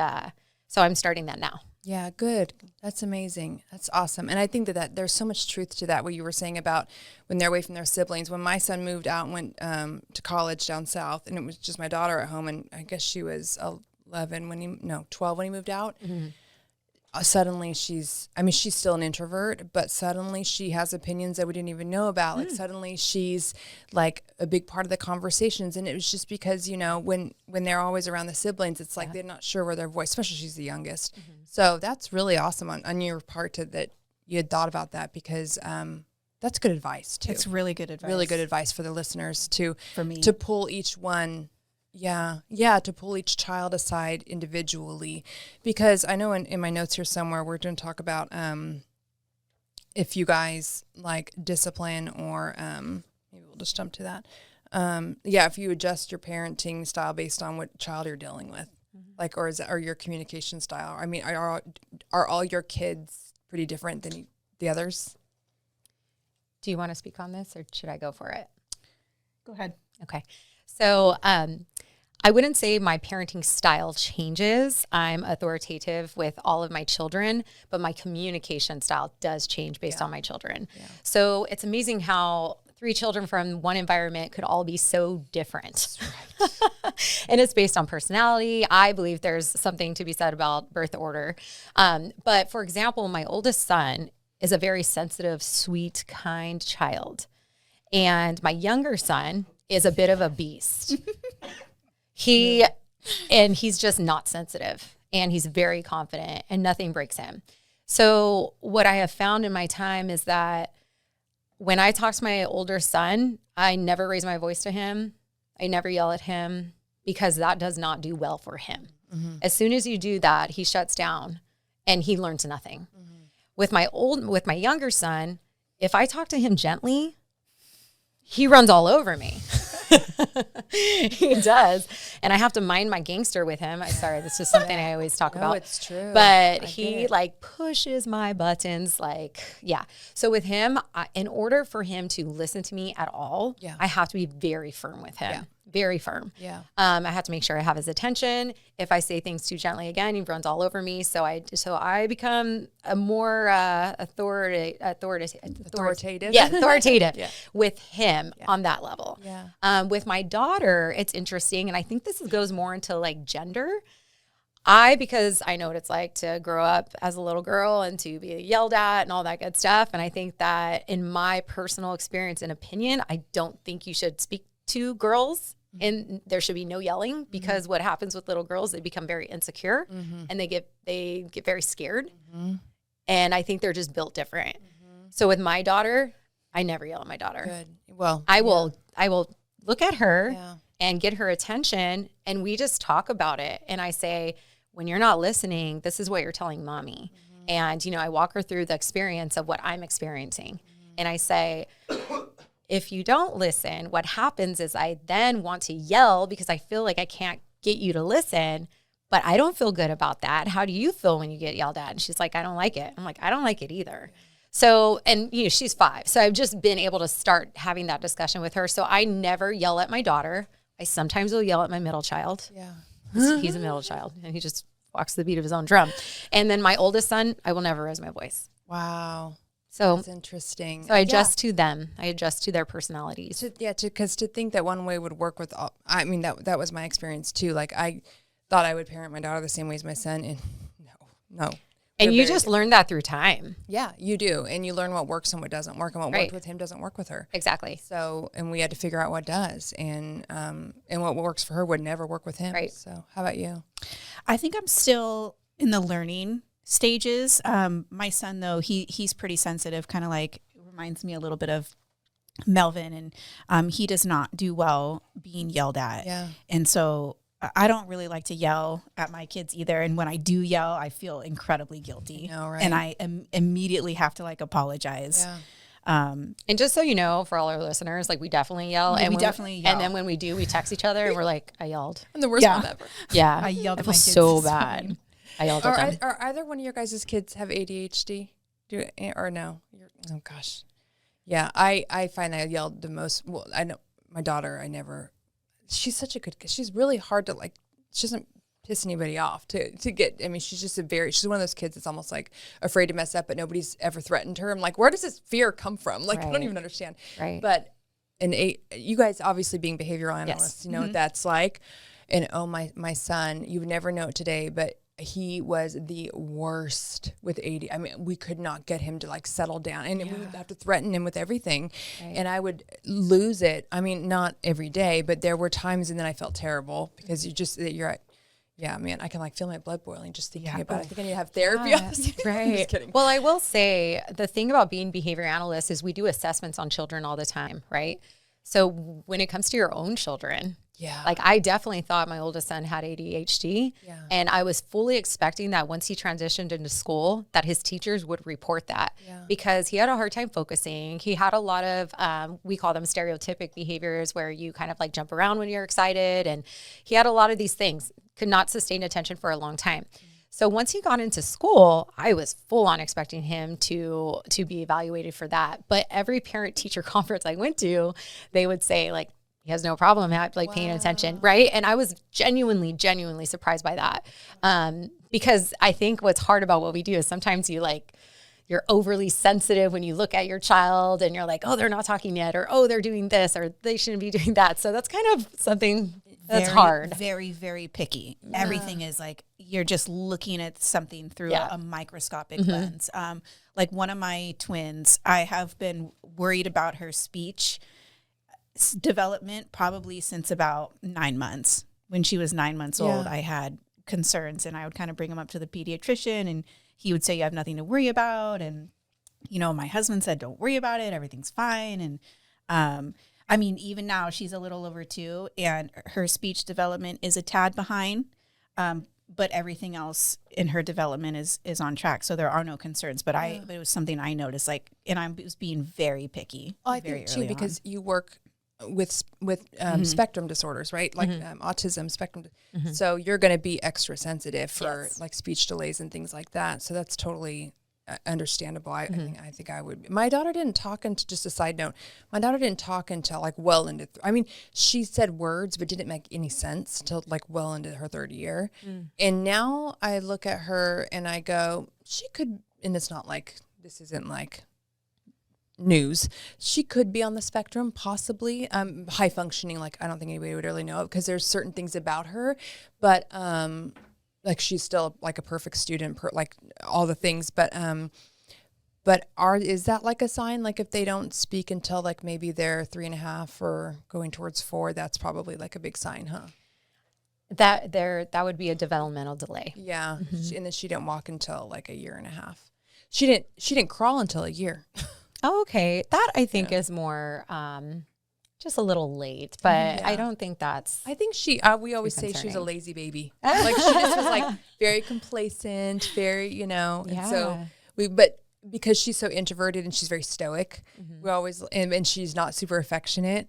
so I'm starting that now. Yeah, good. That's amazing. That's awesome. And I think that there's so much truth to that, what you were saying about when they're away from their siblings. When my son moved out and went to college down south, and it was just my daughter at home, and I guess she was 12 when he moved out. Mm-hmm. Suddenly she's still an introvert, but suddenly she has opinions that we didn't even know about. Like suddenly she's like a big part of the conversations. And it was just because, when they're always around the siblings, it's like they're not sure where their voice, especially she's the youngest. Mm-hmm. So that's really awesome on your part that you had thought about that, because that's good advice too. It's really good advice. Really good advice for the listeners for me to pull each one. Yeah, to pull each child aside individually, because I know in my notes here somewhere we're going to talk about if you guys like discipline, or maybe we'll just jump to that. If you adjust your parenting style based on what child you're dealing with, like, or your communication style. I mean, are all your kids pretty different than the others? Do you want to speak on this, or should I go for it? Go ahead. Okay. So I wouldn't say my parenting style changes. I'm authoritative with all of my children, but my communication style does change based on my children. Yeah. So it's amazing how 3 children from one environment could all be so different. That's right. And it's based on personality. I believe there's something to be said about birth order. But for example, my oldest son is a very sensitive, sweet, kind child. And my younger son is a bit of a beast. He's just not sensitive, and he's very confident, and nothing breaks him. So what I have found in my time is that when I talk to my older son, I never raise my voice to him. I never yell at him, because that does not do well for him. Mm-hmm. As soon as you do that, he shuts down and he learns nothing. Mm-hmm. With my younger son, if I talk to him gently, he runs all over me. He does. And I have to mind my gangster with him. Sorry, this is something I always talk about. It's true. But he like pushes my buttons. So with him, in order for him to listen to me at all, I have to be very firm with him. Yeah. Very firm. Yeah. I have to make sure I have his attention. If I say things too gently again, he runs all over me. So I become a more authoritative. Yeah, authoritative with him on that level. Yeah. With my daughter, it's interesting, and I think this goes more into like gender. Because I know what it's like to grow up as a little girl and to be yelled at and all that good stuff. And I think that in my personal experience and opinion, I don't think you should speak to girls, and there should be no yelling, because what happens with little girls, they become very insecure, and they get very scared. And I think they're just built different. So with my daughter, I never yell at my daughter. Good. Well, I will look at her and get her attention, and we just talk about it. And I say, when you're not listening, this is what you're telling mommy. And, I walk her through the experience of what I'm experiencing. And I say, if you don't listen, what happens is I then want to yell because I feel like I can't get you to listen, but I don't feel good about that. How do you feel when you get yelled at? And she's like, I don't like it. I'm like, I don't like it either. So, and she's 5. So I've just been able to start having that discussion with her. So I never yell at my daughter. I sometimes will yell at my middle child. Yeah. He's a middle child, and he just walks to the beat of his own drum. And then my oldest son, I will never raise my voice. Wow. So that's interesting. So I adjust to them. I adjust to their personalities. Because to think that one way would work with all, I mean, that was my experience too. Like I thought I would parent my daughter the same way as my son, and no. And you just learn that through time. Yeah, you do. And you learn what works and what doesn't work, and what worked with him doesn't work with her. Exactly. So, and we had to figure out what does, and what works for her would never work with him. Right. So how about you? I think I'm still in the learning stages. My son, though, he's pretty sensitive, kind of like reminds me a little bit of Melvin, and he does not do well being yelled at. Yeah. And so I don't really like to yell at my kids either. And when I do yell, I feel incredibly guilty. I know, right? And I immediately have to like apologize. Yeah. And just so you know, for all our listeners, like we definitely yell. And we definitely yell. And then when we do, we text each other and we're like, I yelled. I'm the worst mom ever. Yeah. I yelled at my kids so bad. I yelled at them. Are either one of your guys' kids have ADHD? Or no? Oh gosh. Yeah, I find I yelled the most. Well, I know my daughter, she's such a good kid. She's really hard to like, she doesn't piss anybody off to get, I mean, she's one of those kids that's almost like afraid to mess up, but nobody's ever threatened her. I'm like, where does this fear come from? Like, I don't even understand. Right. But you guys obviously being behavioral analysts, you know what that's like. And my son, you would never know it today, but he was the worst with AD. I mean, we could not get him to like settle down, and we would have to threaten him with everything. Right. And I would lose it. I mean, not every day, but there were times, and then I felt terrible because yeah, man, I can like feel my blood boiling just thinking about it. I think I need to have therapy. Right. I'm just kidding. Well, I will say the thing about being behavior analysts is we do assessments on children all the time, right? So when it comes to your own children, like I definitely thought my oldest son had ADHD, and I was fully expecting that once he transitioned into school, that his teachers would report that because he had a hard time focusing. He had a lot of, we call them stereotypic behaviors where you kind of like jump around when you're excited, and he had a lot of these things, could not sustain attention for a long time. So once he got into school, I was full on expecting him to be evaluated for that. But every parent teacher conference I went to, they would say like, he has no problem paying attention, right? And I was genuinely surprised by that. Because I think what's hard about what we do is sometimes you're overly sensitive when you look at your child and you're like, oh, they're not talking yet, or oh, they're doing this, or they shouldn't be doing that. So that's kind of something that's hard. Very, very picky. Yeah. Everything is like, you're just looking at something through a microscopic lens. Like one of my twins, I have been worried about her speech development probably since about 9 months. When she was 9 months old, I had concerns, and I would kind of bring him up to the pediatrician, and he would say, you have nothing to worry about. And, you know, my husband said, don't worry about it. Everything's fine. And, I mean, even now she's a little over 2 and her speech development is a tad behind. But everything else in her development is on track. So there are no concerns, but it was something I noticed, like, and I was being very picky. I think too, because you work with spectrum disorders, right? Like autism spectrum. So you're going to be extra sensitive for like speech delays and things like that. So that's totally understandable. I think I would. My daughter didn't talk until, just a side note, my daughter didn't talk until like well into, I mean, she said words, but didn't make any sense till like well into her third year. And now I look at her and I go, she could, and it's not like, this isn't like news, she could be on the spectrum, possibly high functioning. Like, I don't think anybody would really know it because there's certain things about her, but like she's still like a perfect student, like all the things, but is that like a sign? Like if they don't speak until like maybe they're 3.5 or going towards 4, that's probably like a big sign, huh? That would be a developmental delay. Yeah. And then she didn't walk until like 1.5 years. She didn't crawl until a year. Oh, okay. That I think is more just a little late, but I don't think that's. I think we always say she was a lazy baby. Like she just was like very complacent, very, you know. And so but because she's so introverted and she's very stoic, we always, and she's not super affectionate.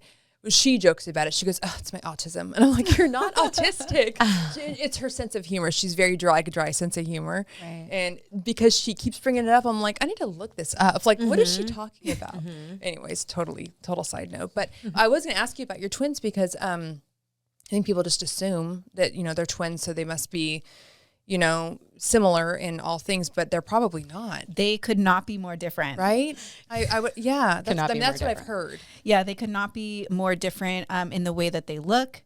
She jokes about it. She goes, oh, it's my autism. And I'm like, you're not autistic. It's her sense of humor. She's very dry, like a dry sense of humor. Right. And because she keeps bringing it up, I'm like, I need to look this up. Like, what is she talking about? Anyways, total side note. But I was going to ask you about your twins because I think people just assume that, you know, they're twins, so they must be, you know, similar in all things, but they're probably not. They could not be more different. Right? I would, that's what I've heard. Yeah, they could not be more different in the way that they look,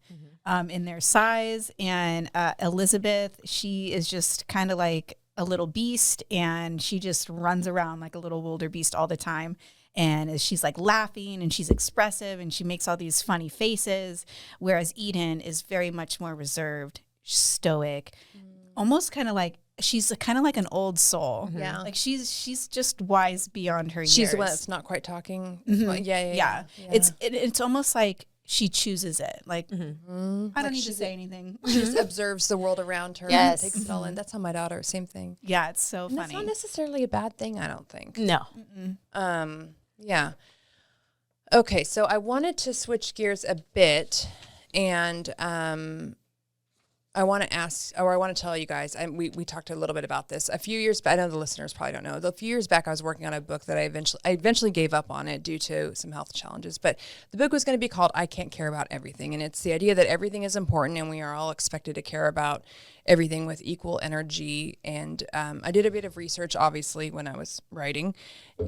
in their size. And Elizabeth, she is just kind of like a little beast, and she just runs around like a little wildebeest all the time. And she's like laughing and she's expressive and she makes all these funny faces, whereas Eden is very much more reserved, stoic, almost kind of like, she's kind of like an old soul. Yeah. Like she's just wise beyond her years. She's the one that's not quite talking. Yeah. It's almost like she chooses it. Like, I don't need to say anything. She just observes the world around her. Yes. And takes it all in. That's how my daughter, same thing. Yeah, it's so funny. That's not necessarily a bad thing, I don't think. No. Yeah. Okay, so I wanted to switch gears a bit and I want to ask, or I want to tell you guys, we talked a little bit about this a few years back. I know the listeners probably don't know. A few years back, I was working on a book that I eventually gave up on it due to some health challenges. But the book was going to be called "I Can't Care About Everything," and it's the idea that everything is important, and we are all expected to care about everything with equal energy. And I did a bit of research, obviously, when I was writing,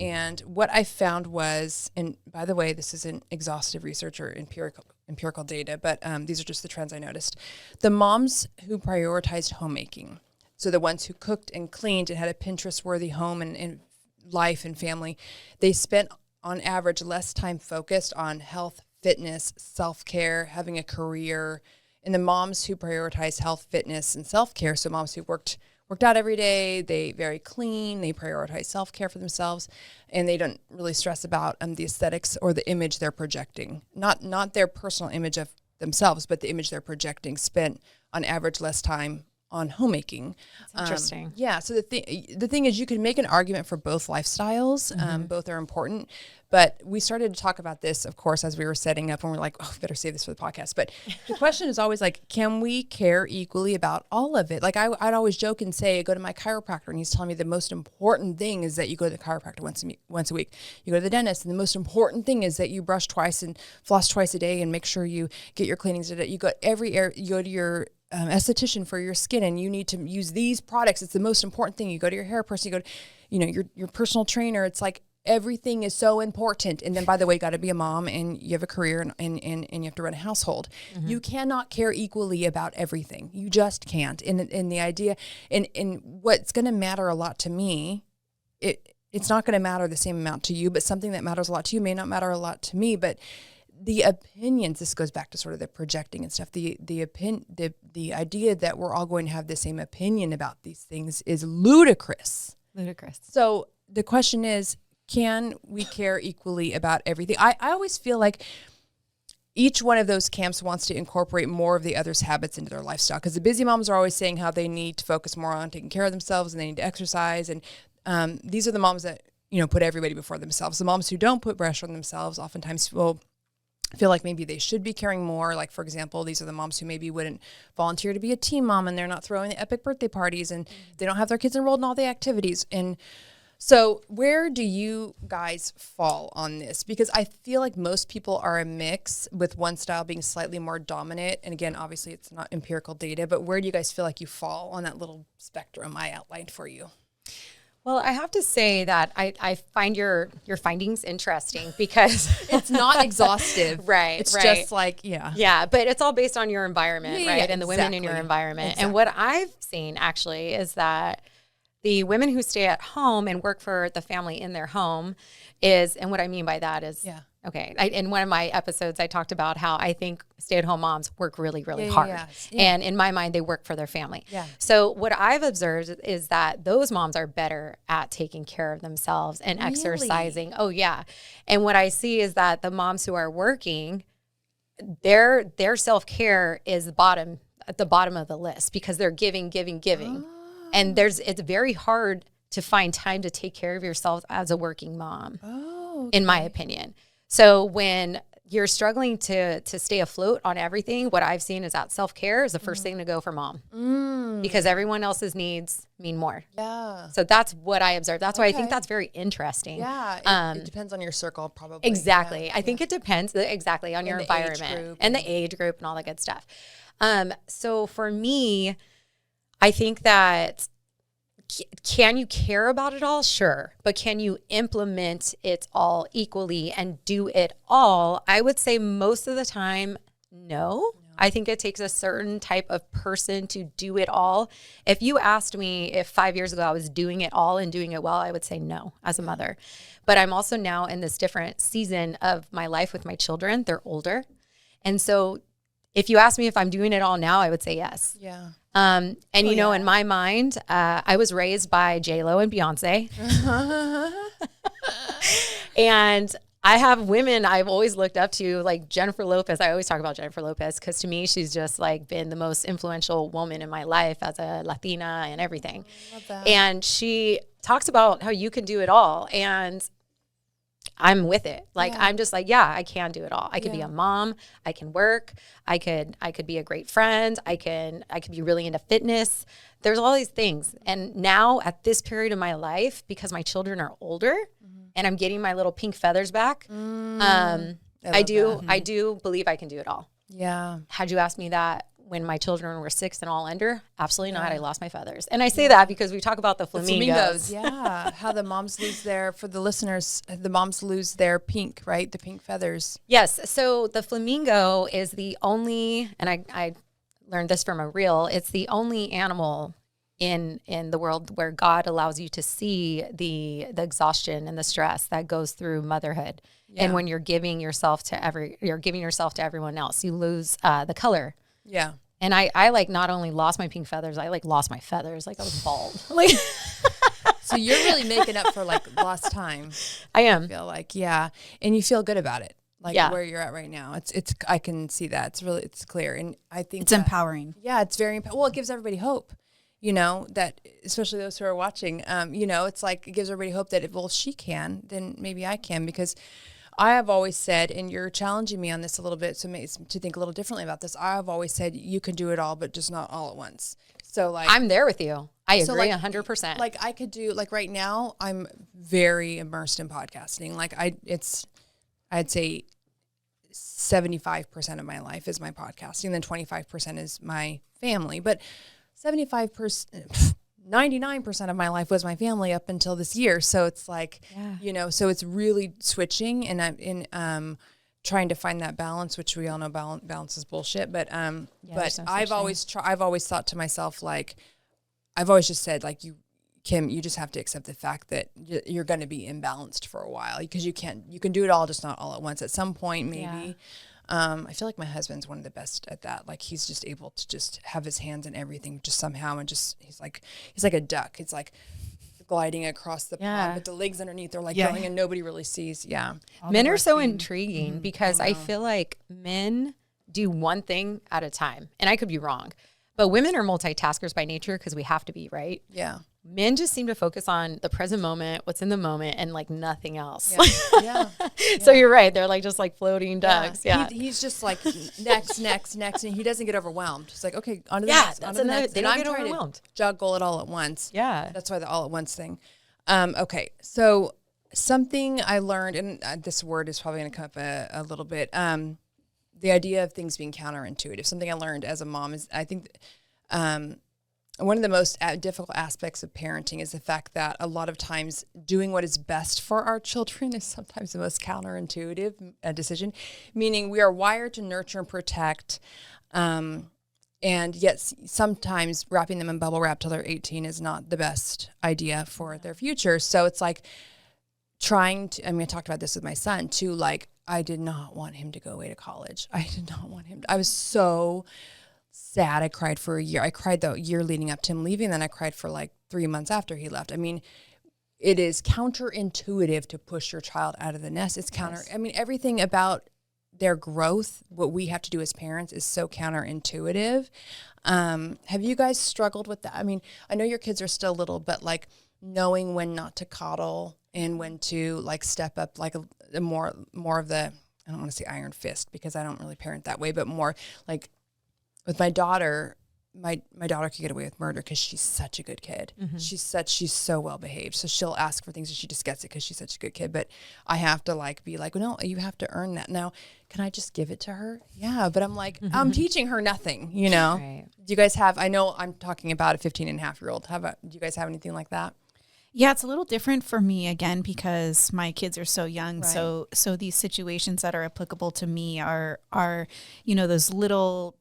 and what I found was, and by the way, this isn't exhaustive research or empirical data, but these are just the trends I noticed. The moms who prioritized homemaking, so the ones who cooked and cleaned and had a Pinterest-worthy home and life and family, they spent on average less time focused on health, fitness, self-care, having a career. And the moms who prioritized health, fitness, and self-care, so moms who worked out every day, they very clean, they prioritize self-care for themselves, and they don't really stress about the aesthetics or the image they're projecting. Not their personal image of themselves, but the image they're projecting, spent on average less time on homemaking. That's interesting. Yeah. So the thing is, you can make an argument for both lifestyles. Both are important. But we started to talk about this, of course, as we were setting up, and we're like, oh, better save this for the podcast. But the question is always like, can we care equally about all of it? Like I'd always joke and say, I go to my chiropractor and he's telling me the most important thing is that you go to the chiropractor once a week. You go to the dentist, and the most important thing is that you brush twice and floss twice a day and make sure you get your cleanings a day. You go to your esthetician for your skin, and you need to use these products. It's the most important thing. You go to your hair person, you go to, your personal trainer. It's like everything is so important. And then, by the way, you got to be a mom, and you have a career, and you have to run a household. You cannot care equally about everything. You just can't. And the idea, and what's going to matter a lot to me, it's not going to matter the same amount to you, but something that matters a lot to you may not matter a lot to me. But the opinions, this goes back to sort of the projecting and stuff. The idea that we're all going to have the same opinion about these things is ludicrous. So the question is, can we care equally about everything? I always feel like each one of those camps wants to incorporate more of the other's habits into their lifestyle, because the busy moms are always saying how they need to focus more on taking care of themselves and they need to exercise. And these are the moms that, put everybody before themselves. The moms who don't put pressure on themselves oftentimes will feel like maybe they should be caring more. Like, for example, these are the moms who maybe wouldn't volunteer to be a teen mom, and they're not throwing the epic birthday parties, and they don't have their kids enrolled in all the activities. And so where do you guys fall on this? Because I feel like most people are a mix, with one style being slightly more dominant. And again, obviously it's not empirical data, but where do you guys feel like you fall on that little spectrum I outlined for you? Well, I have to say that I find your findings interesting, because it's not exhaustive. Right. It's just like, Yeah, but it's all based on your environment, right? And the women in your exactly. environment. Exactly. And what I've seen actually is that the women who stay at home and work for the family in their home and what I mean by that is, okay. In one of my episodes, I talked about how I think stay-at-home moms work really, really hard. Yeah. And in my mind, they work for their family. Yeah. So what I've observed is that those moms are better at taking care of themselves and exercising. Oh, yeah. And what I see is that the moms who are working, their self-care is at the bottom of the list, because they're giving. And it's very hard to find time to take care of yourself as a working mom, in my opinion. So when you're struggling to stay afloat on everything, what I've seen is that self-care is the first thing to go for mom, because everyone else's needs mean more. Yeah. So that's what I observed. That's why I think that's very interesting. Yeah. It depends on your circle, probably. Exactly. Yeah. I think it depends exactly on your environment and the age group and all that good stuff. So for me, I think that can you care about it all? Sure. But can you implement it all equally and do it all? I would say most of the time, no. I think it takes a certain type of person to do it all. If you asked me if 5 years ago I was doing it all and doing it well, I would say no as a mother. But I'm also now in this different season of my life with my children. They're older. And so if you ask me if I'm doing it all now, I would say yes. Yeah. In my mind, I was raised by J-Lo and Beyonce. And I have women I've always looked up to, like Jennifer Lopez. I always talk about Jennifer Lopez because to me, she's just like been the most influential woman in my life as a Latina and everything. Love that. And she talks about how you can do it all. And I'm with it. Like, I'm just like, yeah, I can do it all. I could be a mom. I can work. I could be a great friend. I could be really into fitness. There's all these things. And now at this period of my life, because my children are older and I'm getting my little pink feathers back, I do believe I can do it all. Yeah. Had you asked me that when my children were 6 and all under? Absolutely not. I lost my feathers. And I say that because we talk about the flamingos. Yeah. How the moms lose for the listeners, the moms lose their pink, right? The pink feathers. Yes. So the flamingo is the only, and I learned this from a reel, it's the only animal in the world where God allows you to see the exhaustion and the stress that goes through motherhood. Yeah. And when you're giving yourself to everyone else, you lose the color. Yeah. And I like not only lost my pink feathers, I like lost my feathers. Like I was bald. Like so you're really making up for like lost time. I am. I feel like, yeah. And you feel good about it. Like where you're at right now. It's I can see that. It's clear. And I think it's empowering. Yeah, it's very well, it gives everybody hope. You know, that especially those who are watching, you know, it's like it gives everybody hope that if she can, then maybe I can, because I have always said, and you're challenging me on this a little bit, so to think a little differently about this. I have always said you can do it all, but just not all at once. So like, I'm there with you. I agree 100%. Like I could do, like right now, I'm very immersed in podcasting. Like I'd say 75% of my life is my podcasting, then 25% is my family, but 99% of my life was my family up until this year. So it's like, you know, so it's really switching, and I'm in trying to find that balance, which we all know balance is bullshit. But I've always thought to myself, like, I've always just said, like, Kim, you just have to accept the fact that you're going to be imbalanced for a while, because you can do it all, just not all at once. At some point, maybe. Yeah. I feel like my husband's one of the best at that. Like he's just able to just have his hands in everything just somehow, and just he's like a duck. It's like gliding across the pond, but the legs underneath are like going, and nobody really sees. Yeah. Men are so intriguing because I feel like men do one thing at a time, and I could be wrong, but women are multitaskers by nature because we have to be, right? Yeah. Men just seem to focus on the present moment, what's in the moment, and like nothing else. Yeah. So you're right. They're like just like floating ducks. Yeah. He's just like next, and he doesn't get overwhelmed. He's like, okay, on to the next. That's another. They don't get overwhelmed. Juggle it all at once. Yeah. That's why the all at once thing. Okay. So something I learned, and this word is probably going to come up a little bit. The idea of things being counterintuitive. Something I learned as a mom is, I think, one of the most difficult aspects of parenting is the fact that a lot of times doing what is best for our children is sometimes the most counterintuitive decision, meaning we are wired to nurture and protect, and yet sometimes wrapping them in bubble wrap till they're 18 is not the best idea for their future. So it's like I talked about this with my son too, like I did not want him to go away to college. I did not want him I was so sad. I cried for a year. I cried the year leading up to him leaving. Then I cried for like 3 months after he left. I mean, it is counterintuitive to push your child out of the nest. It's I mean, everything about their growth, what we have to do as parents is so counterintuitive. Have you guys struggled with that? I mean, I know your kids are still little, but like knowing when not to coddle and when to like step up, like a more of the, I don't want to say iron fist because I don't really parent that way, but more like, with my daughter, my daughter could get away with murder because she's such a good kid. Mm-hmm. She's so well behaved. So she'll ask for things and she just gets it because she's such a good kid. But I have to like be like, no, you have to earn that. Now, can I just give it to her? Yeah, but I'm like, I'm teaching her nothing, you know? Right. Do you guys have, I know I'm talking about a 15-and-a-half-year-old. Do you guys have anything like that? Yeah, it's a little different for me, again, because my kids are so young. Right. So these situations that are applicable to me are, you know, those little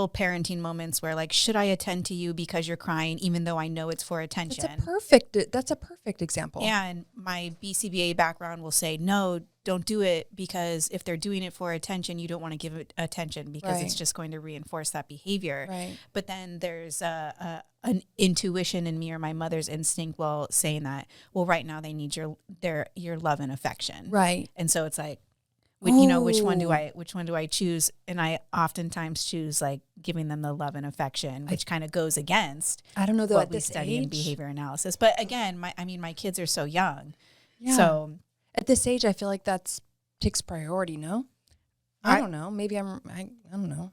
parenting moments where like, should I attend to you because you're crying, even though I know it's for attention? That's a perfect example. Yeah. And my BCBA background will say, no, don't do it, because if they're doing it for attention, you don't want to give it attention because it's just going to reinforce that behavior. Right. But then there's an intuition in me, or my mother's instinct, saying that, well, right now they need your love and affection. Right. And so it's like, you know, which one do I choose? And I oftentimes choose like giving them the love and affection, which kind of goes against I don't know though, what we study in behavior analysis. But again, my kids are so young. Yeah. So At this age, I feel like takes priority, no? I don't know. Maybe I don't know.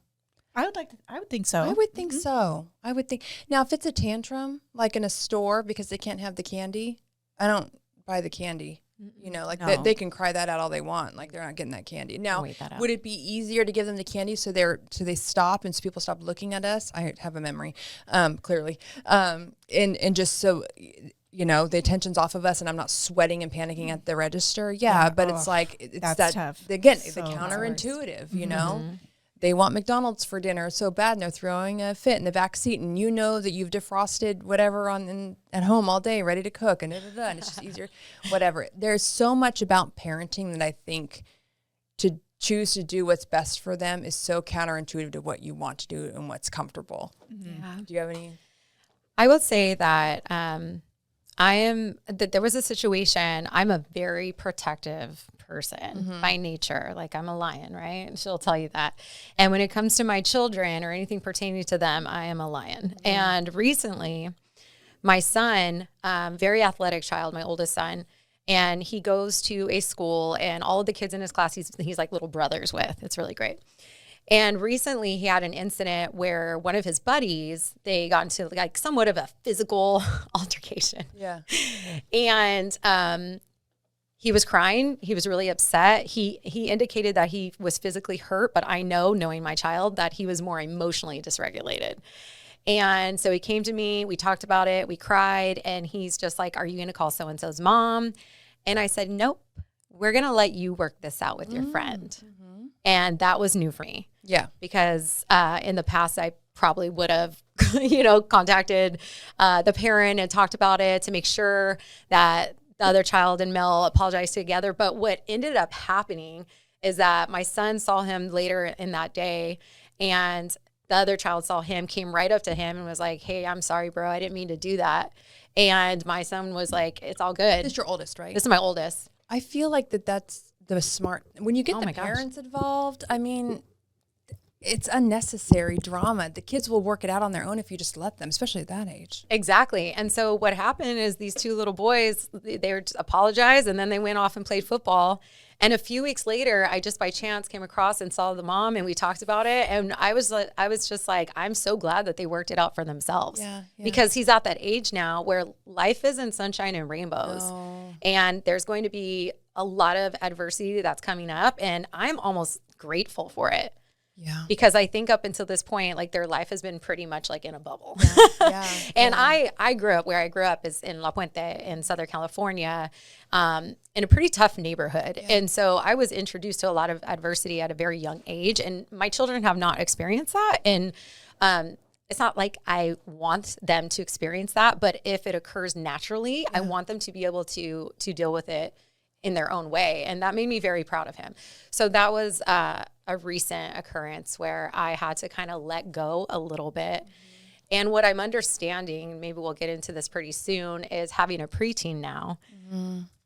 I would think so. I would think so. I would think. Now, if it's a tantrum, like in a store because they can't have the candy, I don't buy the candy. You know, like they can cry that out all they want. Like they're not getting that candy. Now, would it be easier to give them the candy so they stop and so people stop looking at us? I have a memory, clearly. And just so, you know, the attention's off of us and I'm not sweating and panicking at the register. Yeah, but it's like, it's that, tough. Again, so the counterintuitive, you know? They want McDonald's for dinner so bad and they're throwing a fit in the back seat and you know that you've defrosted whatever at home all day ready to cook and and it's just easier, whatever. There's so much about parenting that I think to choose to do what's best for them is so counterintuitive to what you want to do and what's comfortable. Yeah. Do you have any? I would say that there was a situation, I'm a very protective person by nature. Like I'm a lion, right? And she'll tell you that. And when it comes to my children or anything pertaining to them, I am a lion. And recently, my son, very athletic child, my oldest son, and he goes to a school and all of the kids in his class, he's like little brothers with. It's really great. And recently he had an incident where one of his buddies, they got into like somewhat of a physical altercation. Yeah. And he was crying. He was really upset. He indicated that he was physically hurt, but I know, knowing my child, that he was more emotionally dysregulated. And so he came to me, we talked about it, we cried, and he's just like, are you going to call so-and-so's mom? And I said, nope, we're going to let you work this out with your friend. And that was new for me. Yeah. Because in the past, I probably would have, contacted the parent and talked about it to make sure that the other child and Mel apologized together. But what ended up happening is that my son saw him later in that day, and the other child saw him, came right up to him and was like, hey, I'm sorry, bro. I didn't mean to do that. And my son was like, it's all good. This is your oldest, right? This is my oldest. I feel like that's the smart, when you get the parents involved, I mean, it's unnecessary drama. The kids will work it out on their own if you just let them, especially at that age. Exactly. And so what happened is these two little boys, they were apologized and then they went off and played football. And a few weeks later, I just by chance came across and saw the mom and we talked about it. And I was just like, I'm so glad that they worked it out for themselves. Yeah. Because he's at that age now where life isn't sunshine and rainbows. No. And there's going to be a lot of adversity that's coming up. And I'm almost grateful for it. Yeah. Because I think up until this point, like their life has been pretty much like in a bubble. Yeah. And I grew up, where I grew up is in La Puente in Southern California, in a pretty tough neighborhood. Yeah. And so I was introduced to a lot of adversity at a very young age, and my children have not experienced that. And it's not like I want them to experience that, but if it occurs naturally, I want them to be able to deal with it in their own way. And that made me very proud of him. So that was a recent occurrence where I had to kind of let go a little bit. And what I'm understanding, maybe we'll get into this pretty soon, is having a preteen now.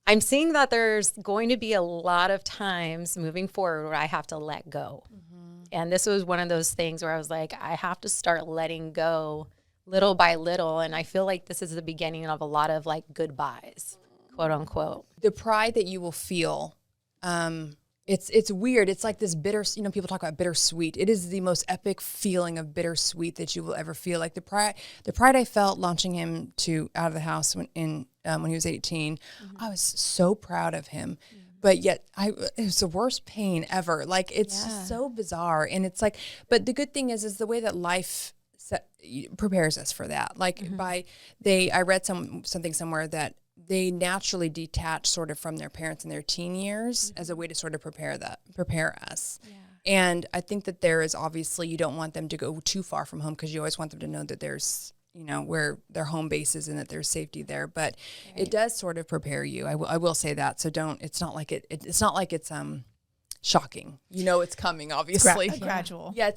I'm seeing that there's going to be a lot of times moving forward where I have to let go. And this was one of those things where I was like, I have to start letting go little by little. And I feel like this is the beginning of a lot of like goodbyes, quote unquote. The pride that you will feel, it's weird. It's like this bitter, people talk about bittersweet. It is the most epic feeling of bittersweet that you will ever feel. Like the pride I felt launching him out of the house when he was 18, I was so proud of him. But yet it was the worst pain ever. Like it's just so bizarre. And it's like, but the good thing is the way that life prepares us for that. Like I read something somewhere that they naturally detach sort of from their parents in their teen years as a way to sort of prepare us. Yeah. And I think that there is obviously, you don't want them to go too far from home because you always want them to know that there's, where their home base is and that there's safety there. But it does sort of prepare you. I will say that. So it's not like it's not like it's shocking. It's coming, obviously. Gradual. Yeah,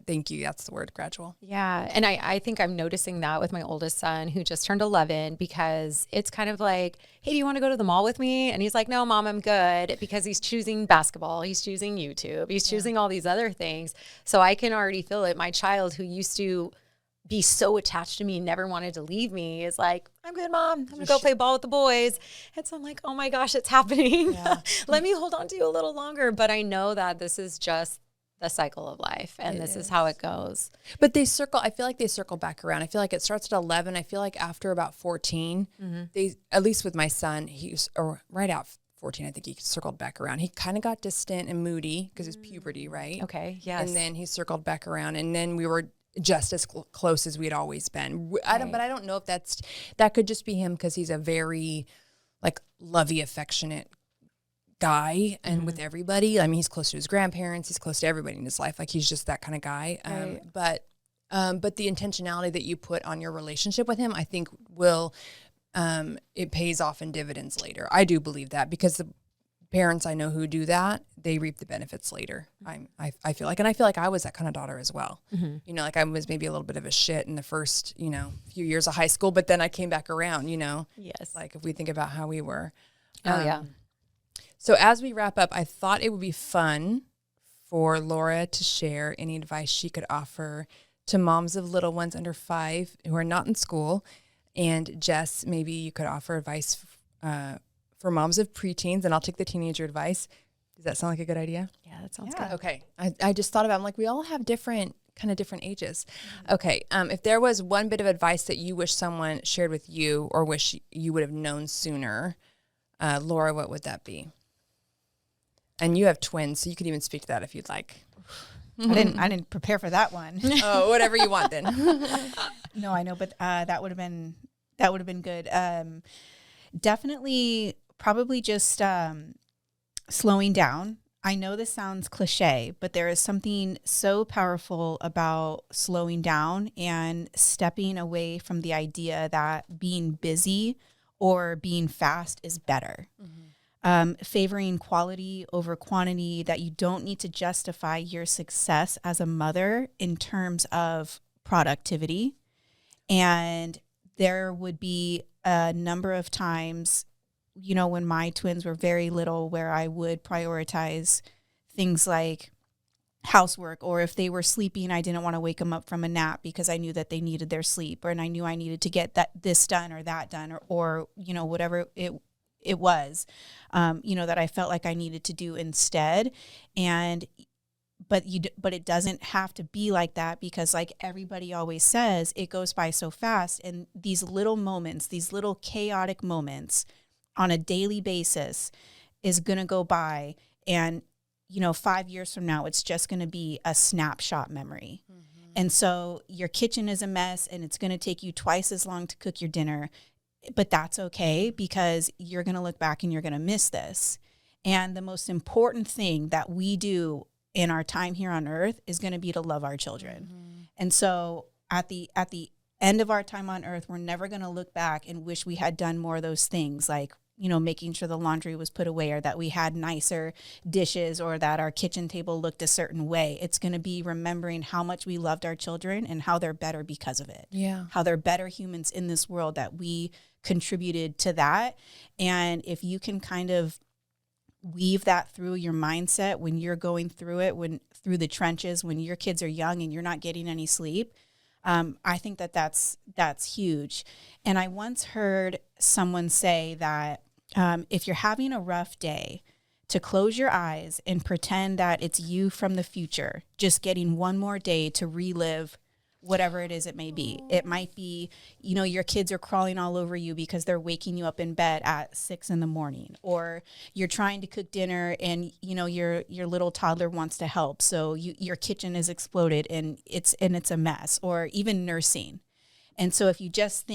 thank you. That's the word, gradual. Yeah, and I think I'm noticing that with my oldest son, who just turned 11, because it's kind of like, hey, do you want to go to the mall with me? And he's like, no, Mom, I'm good, because he's choosing basketball, he's choosing YouTube, he's choosing all these other things. So I can already feel it. My child, who used to be so attached to me and never wanted to leave me is like, I'm good, Mom. I'm going to go play ball with the boys. And so I'm like, oh my gosh, it's happening. Yeah. Let me hold on to you a little longer. But I know that this is just the cycle of life, and this is how it goes. But I feel like they circle back around. I feel like it starts at 11. I feel like after about 14, they, at least with my son, or right out 14, I think he circled back around. He kind of got distant and moody because it's puberty, right? Okay, yes. And then he circled back around, and then we were just as close as we'd always been. But I don't know if that could just be him because he's a very like lovey, affectionate guy and with everybody. I mean, he's close to his grandparents, he's close to everybody in his life. Like he's just that kind of guy. But the intentionality that you put on your relationship with him, I think will, it pays off in dividends later. I do believe that because the parents I know who do that, they reap the benefits later. I feel like, and I feel like I was that kind of daughter as well. You know, like I was maybe a little bit of a shit in the first, few years of high school, but then I came back around, Yes. like if we think about how we were. Yeah. So as we wrap up, I thought it would be fun for Laura to share any advice she could offer to moms of little ones under 5 who are not in school. And Jess, maybe you could offer advice for moms of preteens, and I'll take the teenager advice. Does that sound like a good idea? Yeah, that sounds good. Okay. I just thought about it. I'm like, we all have different ages. Okay. If there was one bit of advice that you wish someone shared with you or wish you would have known sooner, Laura, what would that be? And you have twins, so you could even speak to that if you'd like. I didn't prepare for that one. Oh, whatever you want then. No, I know, but that would have been good. Definitely, probably just slowing down. I know this sounds cliche, but there is something so powerful about slowing down and stepping away from the idea that being busy or being fast is better. Favoring quality over quantity, that you don't need to justify your success as a mother in terms of productivity. And there would be a number of times, when my twins were very little, where I would prioritize things like housework, or if they were sleeping, I didn't want to wake them up from a nap because I knew that they needed their sleep, and I knew I needed to get this done or that done, or whatever it was, that I felt like I needed to do instead. But it doesn't have to be like that, because like everybody always says, it goes by so fast. And these little moments, these little chaotic moments on a daily basis is going to go by. And, 5 years from now, it's just going to be a snapshot memory. And so your kitchen is a mess, and it's going to take you twice as long to cook your dinner. But that's okay, because you're going to look back and you're going to miss this. And the most important thing that we do in our time here on earth is going to be to love our children. And so at the end of our time on earth, we're never going to look back and wish we had done more of those things, like, making sure the laundry was put away, or that we had nicer dishes, or that our kitchen table looked a certain way. It's going to be remembering how much we loved our children and how they're better because of it. Yeah. How they're better humans in this world, that we contributed to that. And if you can kind of weave that through your mindset when you're going through it, through the trenches, when your kids are young and you're not getting any sleep, I think that's huge. And I once heard someone say that if you're having a rough day, to close your eyes and pretend that it's you from the future, just getting one more day to relive whatever it is it may be. It might be, your kids are crawling all over you because they're waking you up in bed at 6 a.m, or you're trying to cook dinner and, your little toddler wants to help. So your kitchen is exploded and it's a mess, or even nursing. And so if you just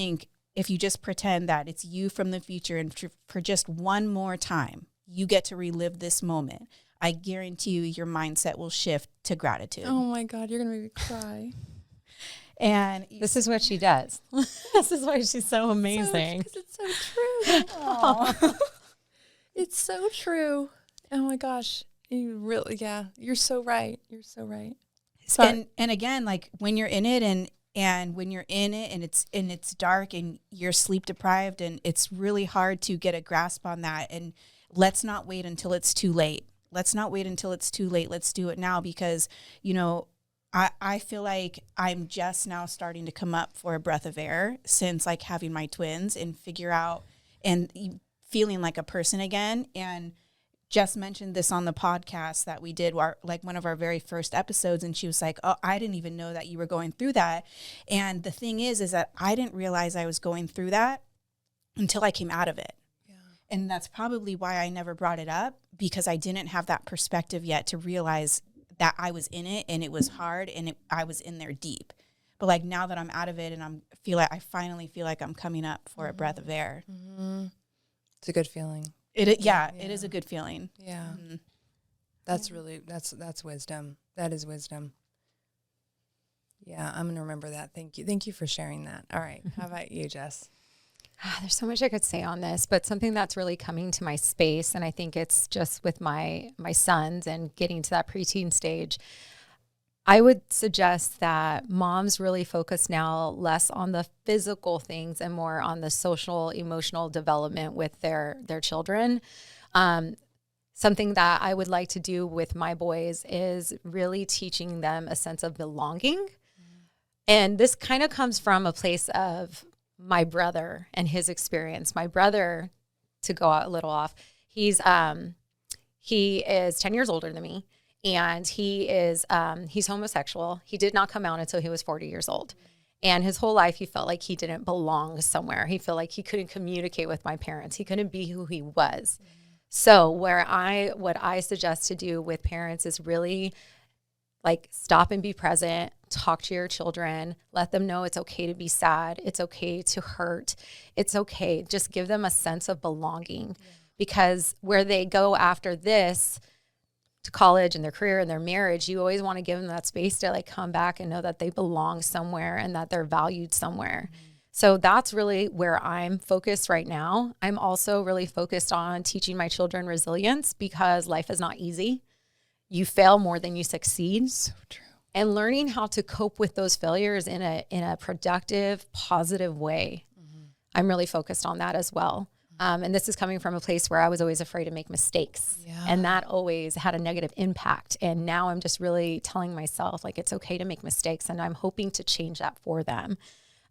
pretend that it's you from the future, and for just one more time, you get to relive this moment, I guarantee you your mindset will shift to gratitude. Oh my God, you're going to make me cry. And this is what she does. This is why she's so amazing. Because it's so true. It's so true. Oh my gosh. You're so right. You're so right. And again, like when you're in it and when you're in it and it's dark and you're sleep deprived and it's really hard to get a grasp on that. And let's not wait until it's too late. Let's not wait until it's too late. Let's do it now, because, I feel like I'm just now starting to come up for a breath of air since like having my twins and figure out and feeling like a person again. And Jess mentioned this on the podcast that we did, like one of our very first episodes. And she was like, oh, I didn't even know that you were going through that. And the thing is that I didn't realize I was going through that until I came out of it. Yeah. And that's probably why I never brought it up, because I didn't have that perspective yet to realize that I was in it and it was hard and I was in there deep. But like now that I'm out of it and I finally feel like I'm coming up for a breath of air. Mm-hmm. It's a good feeling. It is a good feeling. Yeah. Mm-hmm. That's really, that's wisdom. That is wisdom. Yeah. I'm going to remember that. Thank you. Thank you for sharing that. All right. How about you, Jess? There's so much I could say on this, but something that's really coming to my space, and I think it's just with my sons and getting to that preteen stage, I would suggest that moms really focus now less on the physical things and more on the social, emotional development with their children. Something that I would like to do with my boys is really teaching them a sense of belonging. Mm-hmm. And this kind of comes from a place of my brother and his experience. My brother, to go out a little off, he is 10 years older than me, and he's homosexual. He did not come out until he was 40 years old. And his whole life, he felt like he didn't belong somewhere. He felt like he couldn't communicate with my parents. He couldn't be who he was. So what I suggest to do with parents is really like stop and be present, talk to your children, let them know it's okay to be sad. It's okay to hurt. It's okay. Just give them a sense of belonging, because where they go after this to college and their career and their marriage, you always want to give them that space to like come back and know that they belong somewhere and that they're valued somewhere. Mm-hmm. So that's really where I'm focused right now. I'm also really focused on teaching my children resilience, because life is not easy. You fail more than you succeed. So true. And learning how to cope with those failures in a productive, positive way. Mm-hmm. I'm really focused on that as well. And this is coming from a place where I was always afraid to make mistakes. Yeah. And that always had a negative impact. And now I'm just really telling myself, like, it's okay to make mistakes. And I'm hoping to change that for them.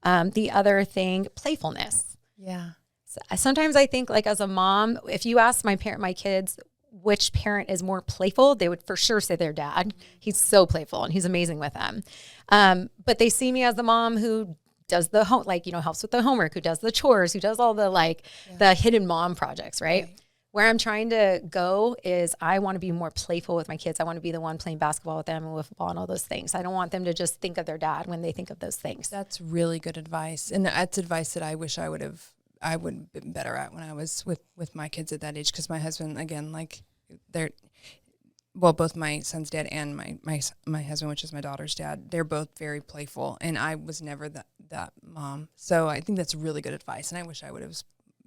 The other thing, playfulness. Yeah. So sometimes I think, like, as a mom, if you ask my kids, which parent is more playful, they would for sure say their dad. He's so playful and he's amazing with them. But they see me as the mom who does the helps with the homework, who does the chores, who does all the the hidden mom projects, right? Where I'm trying to go is I want to be more playful with my kids. I want to be the one playing basketball with them and with football and all those things. I don't want them to just think of their dad when they think of those things. That's really good advice. And that's advice that I wish I would have been better at when I was with my kids at that age. Because my husband, again, like both my son's dad and my husband, which is my daughter's dad, they're both very playful. And I was never that mom. So I think that's really good advice. And I wish I would have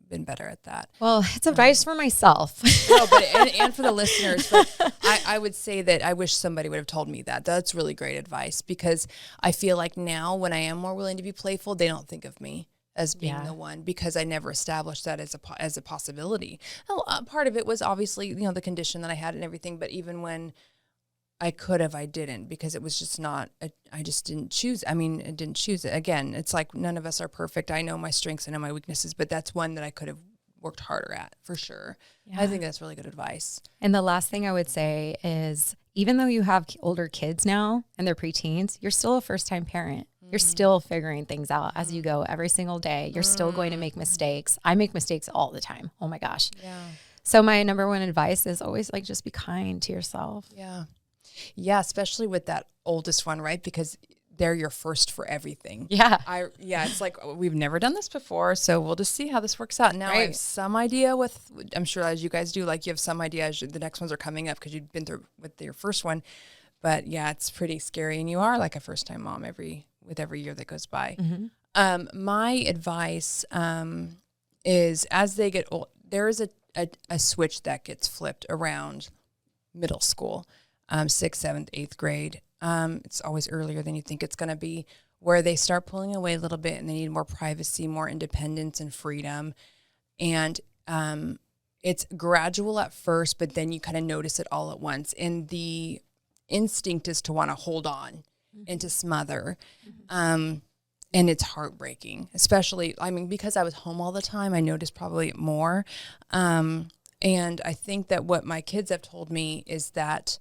been better at that. Well, it's advice for myself. No, but and for the listeners. But I would say that I wish somebody would have told me that. That's really great advice, because I feel like now when I am more willing to be playful, they don't think of me as being the one, because I never established that as a possibility. Part of it was obviously, the condition that I had and everything, but even when I could have, I didn't, because it was just not, I just didn't choose. I didn't choose it. Again, it's like none of us are perfect. I know my strengths and I know my weaknesses, but that's one that I could have worked harder at for sure. Yeah. I think that's really good advice. And the last thing I would say is, even though you have older kids now and they're preteens, you're still a first-time parent. You're still figuring things out as you go every single day. You're still going to make mistakes. I make mistakes all the time. Oh my gosh. Yeah. So my number one advice is always just be kind to yourself. Yeah. Yeah. Especially with that oldest one, right? Because they're your first for everything. Yeah. It's like, we've never done this before, so we'll just see how this works out. Now I have some idea I'm sure as you guys do, like you have some idea as the next ones are coming up because you've been through with your first one. But yeah, it's pretty scary. And you are like a first-time mom with every year that goes by. Mm-hmm. My advice is, as they get old, there is a switch that gets flipped around middle school, 6th, 7th, 8th grade. It's always earlier than you think it's going to be, where they start pulling away a little bit and they need more privacy, more independence and freedom. And it's gradual at first, but then you kind of notice it all at once. And the instinct is to want to hold on and to smother. And it's heartbreaking, especially, I mean, because I was home all the time, I noticed probably more. And I think that what my kids have told me is that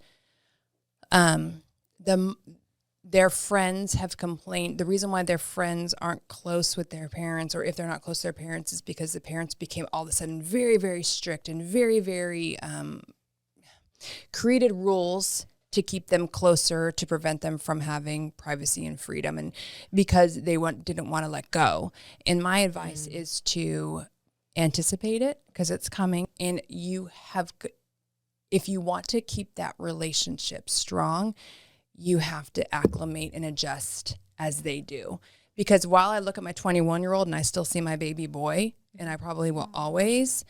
their friends have complained. The reason why their friends aren't close with their parents, or if they're not close to their parents, is because the parents became all of a sudden very, very strict and very, very created rules to keep them closer, to prevent them from having privacy and freedom, and because they didn't want to let go. And my advice is to anticipate it, because it's coming, and if you want to keep that relationship strong, you have to acclimate and adjust as they do. Because while I look at my 21-year-old and I still see my baby boy, and I probably will always,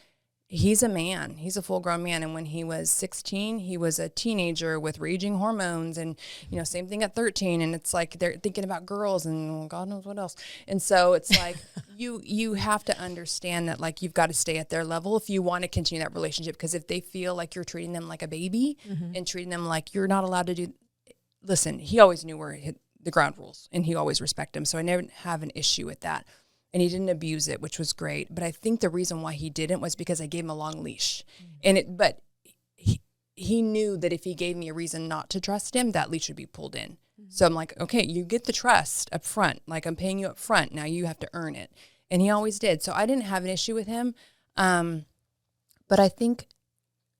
he's a man. He's a full-grown man. And when he was 16, he was a teenager with raging hormones, and, same thing at 13. And it's like they're thinking about girls and God knows what else. And so it's like you have to understand that, like, you've got to stay at their level if you want to continue that relationship. Because if they feel like you're treating them like a baby and treating them like you're not allowed to do, listen, he always knew where the ground rules, and he always respected them. So I never have an issue with that. And he didn't abuse it, which was great. But I think the reason why he didn't was because I gave him a long leash. But he knew that if he gave me a reason not to trust him, that leash would be pulled in. So I'm like, okay, you get the trust up front. Like, I'm paying you up front. Now you have to earn it. And he always did. So I didn't have an issue with him. But I think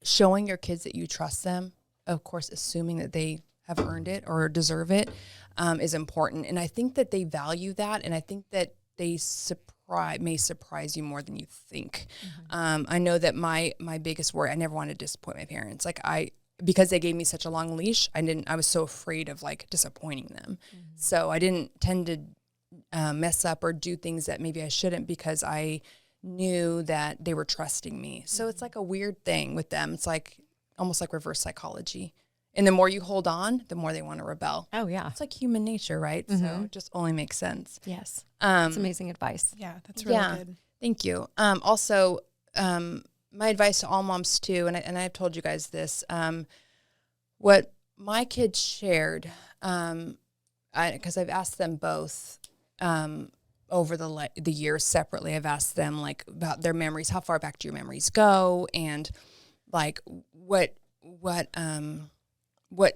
showing your kids that you trust them, of course, assuming that they have earned it or deserve it, is important. And I think that they value that. And I think that they may surprise you more than you think. I know that my biggest worry, I never wanted to disappoint my parents. Like, because they gave me such a long leash, I was so afraid of, like, disappointing them. So I didn't tend to mess up or do things that maybe I shouldn't, because I knew that they were trusting me. So it's like a weird thing with them. It's like almost like reverse psychology. And the more you hold on, the more they want to rebel. Oh, yeah. It's like human nature, right? So it just only makes sense. Yes. That's amazing advice. Yeah, that's really good. Thank you. Also, my advice to all moms too, and I've told you guys this, what my kids shared, because I've asked them both over the years separately. I've asked them, like, about their memories. How far back do your memories go? And, like, what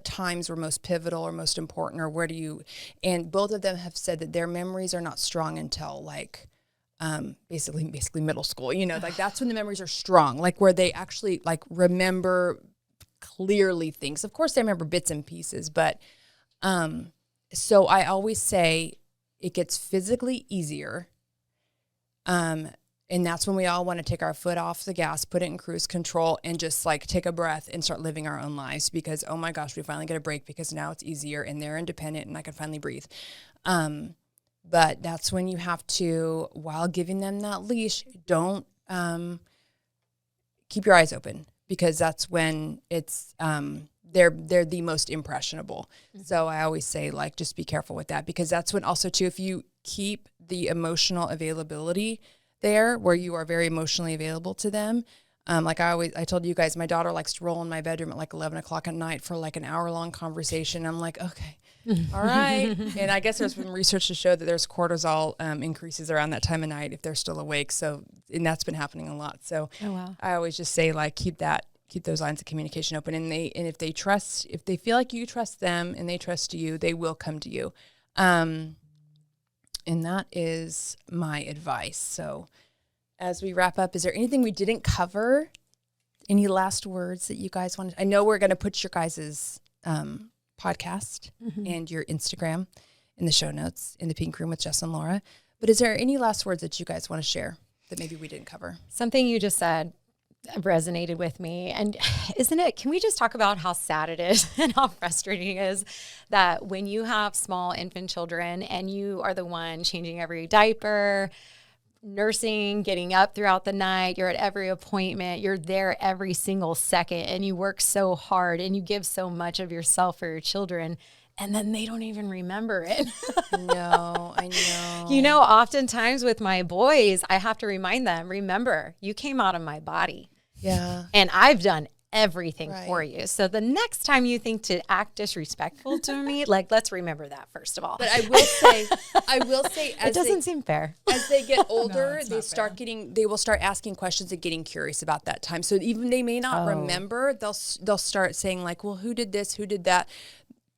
times were most pivotal or most important, or where do you, and both of them have said that their memories are not strong until, like, basically middle school, like, that's when the memories are strong, like, where they actually, like, remember clearly things. Of course they remember bits and pieces, but, so I always say it gets physically easier. And that's when we all want to take our foot off the gas, put it in cruise control, and just, like, take a breath and start living our own lives, because, oh my gosh, we finally get a break because now it's easier and they're independent and I can finally breathe. But that's when you have to, while giving them that leash, don't keep your eyes open, because that's when it's they're the most impressionable. So I always say, like, just be careful with that, because that's when also too, if you keep the emotional availability there, where you are very emotionally available to them. Like I told you guys, my daughter likes to roll in my bedroom at like 11 o'clock at night for like an hour-long conversation. I'm like, okay, all right. And I guess there's been research to show that there's cortisol increases around that time of night if they're still awake. So, and that's been happening a lot. So I always just say, like, keep those lines of communication open. And if they feel like you trust them and they trust you, they will come to you. And that is my advice. So as we wrap up, is there anything we didn't cover? Any last words that you guys want to? I know we're going to put your guys' podcast and your Instagram in the show notes in the Pink Room with Jess and Laura. But is there any last words that you guys want to share that maybe we didn't cover? Something you just said resonated with me. And can we just talk about how sad it is and how frustrating it is that when you have small infant children and you are the one changing every diaper, nursing, getting up throughout the night, you're at every appointment, you're there every single second, and you work so hard and you give so much of yourself for your children, and then they don't even remember it. No, I know. Oftentimes with my boys, I have to remind them, remember, you came out of my body. Yeah. And I've done everything Right. for you. So the next time you think to act disrespectful to me, like, let's remember that first of all. But I will say, as it doesn't seem fair. as they get older, it's they will start asking questions and getting curious about that time. So even they may not remember, they'll start saying like, well, who did this? Who did that?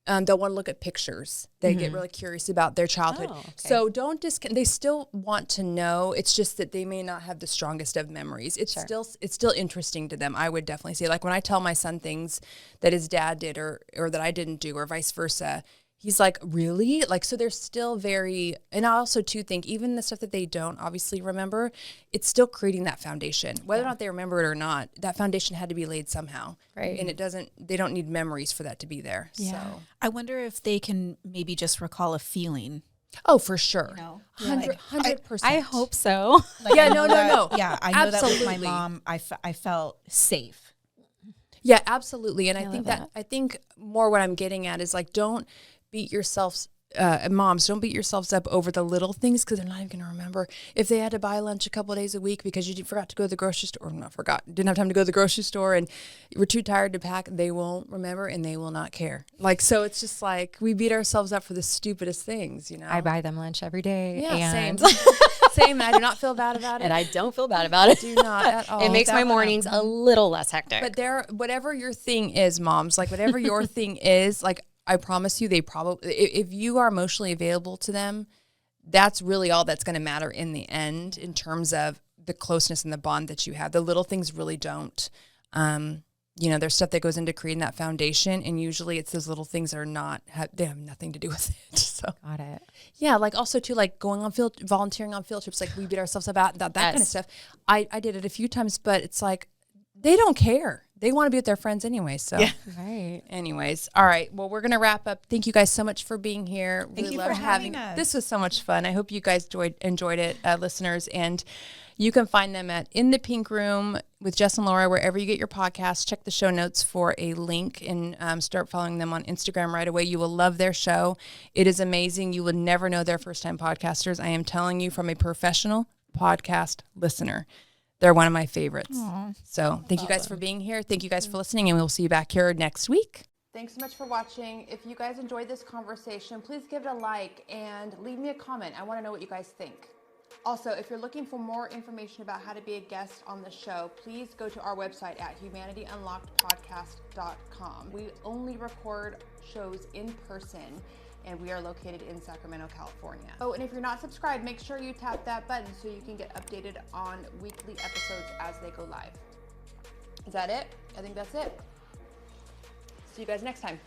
They'll want to look at pictures. They get really curious about their childhood. Oh, okay. So don't they still want to know. It's just that they may not have the strongest of memories. It's still interesting to them. I would definitely say, like when I tell my son things that his dad did or that I didn't do or vice versa, he's like, really? Like, so they're still very, and I also too think even the stuff that they don't obviously remember, it's still creating that foundation. Whether or not they remember it or not, that foundation had to be laid somehow. Right. And they don't need memories for that to be there. Yeah. So. I wonder if they can maybe just recall a feeling. Oh, for sure. You know? 100%. I hope so. Like, Yeah, I no. know that- Yeah, I know that with my Absolutely. mom, I felt safe. Yeah, absolutely. And I love think that. I think more what I'm getting at is like, don't beat yourselves, moms, don't beat yourselves up over the little things because they're not even going to remember. If they had to buy lunch a couple of days a week because you forgot to go to the grocery store, didn't have time to go to the grocery store and you were too tired to pack, they won't remember and they will not care. Like, so it's just like we beat ourselves up for the stupidest things, you know? I buy them lunch every day. Yeah, and same. Same. And I do not feel bad about it. And I don't feel bad about it. Do not at all. It makes my mornings a little less hectic. But whatever your thing is, moms, like whatever your thing is, like I promise you, they probably, if you are emotionally available to them, that's really all that's going to matter in the end in terms of the closeness and the bond that you have. The little things really don't. There's stuff that goes into creating that foundation, and usually it's those little things that are they have nothing to do with it. So Got it. yeah, like also too, like volunteering on field trips, like we beat ourselves about that kind of stuff. I did it a few times, but it's like they don't care. They want to be with their friends anyway. So Right. anyways, all right. Well, we're gonna wrap up. Thank you guys so much for being here. Thank you for having us. This was so much fun. I hope you guys enjoyed it, listeners. And you can find them at In the Pink Room with Jess and Laura, wherever you get your podcasts. Check the show notes for a link and start following them on Instagram right away. You will love their show. It is amazing. You would never know they're first-time podcasters. I am telling you from a professional podcast listener. They're one of my favorites. Aww. So thank you guys for being here. Thank you guys for listening, and we'll see you back here next week. Thanks so much for watching. If you guys enjoyed this conversation, please give it a like and leave me a comment. I want to know what you guys think. Also, if you're looking for more information about how to be a guest on the show, please go to our website at humanityunlockedpodcast.com. We only record shows in person, and we are located in Sacramento, California. Oh, and if you're not subscribed, make sure you tap that button so you can get updated on weekly episodes as they go live. Is that it? I think that's it. See you guys next time.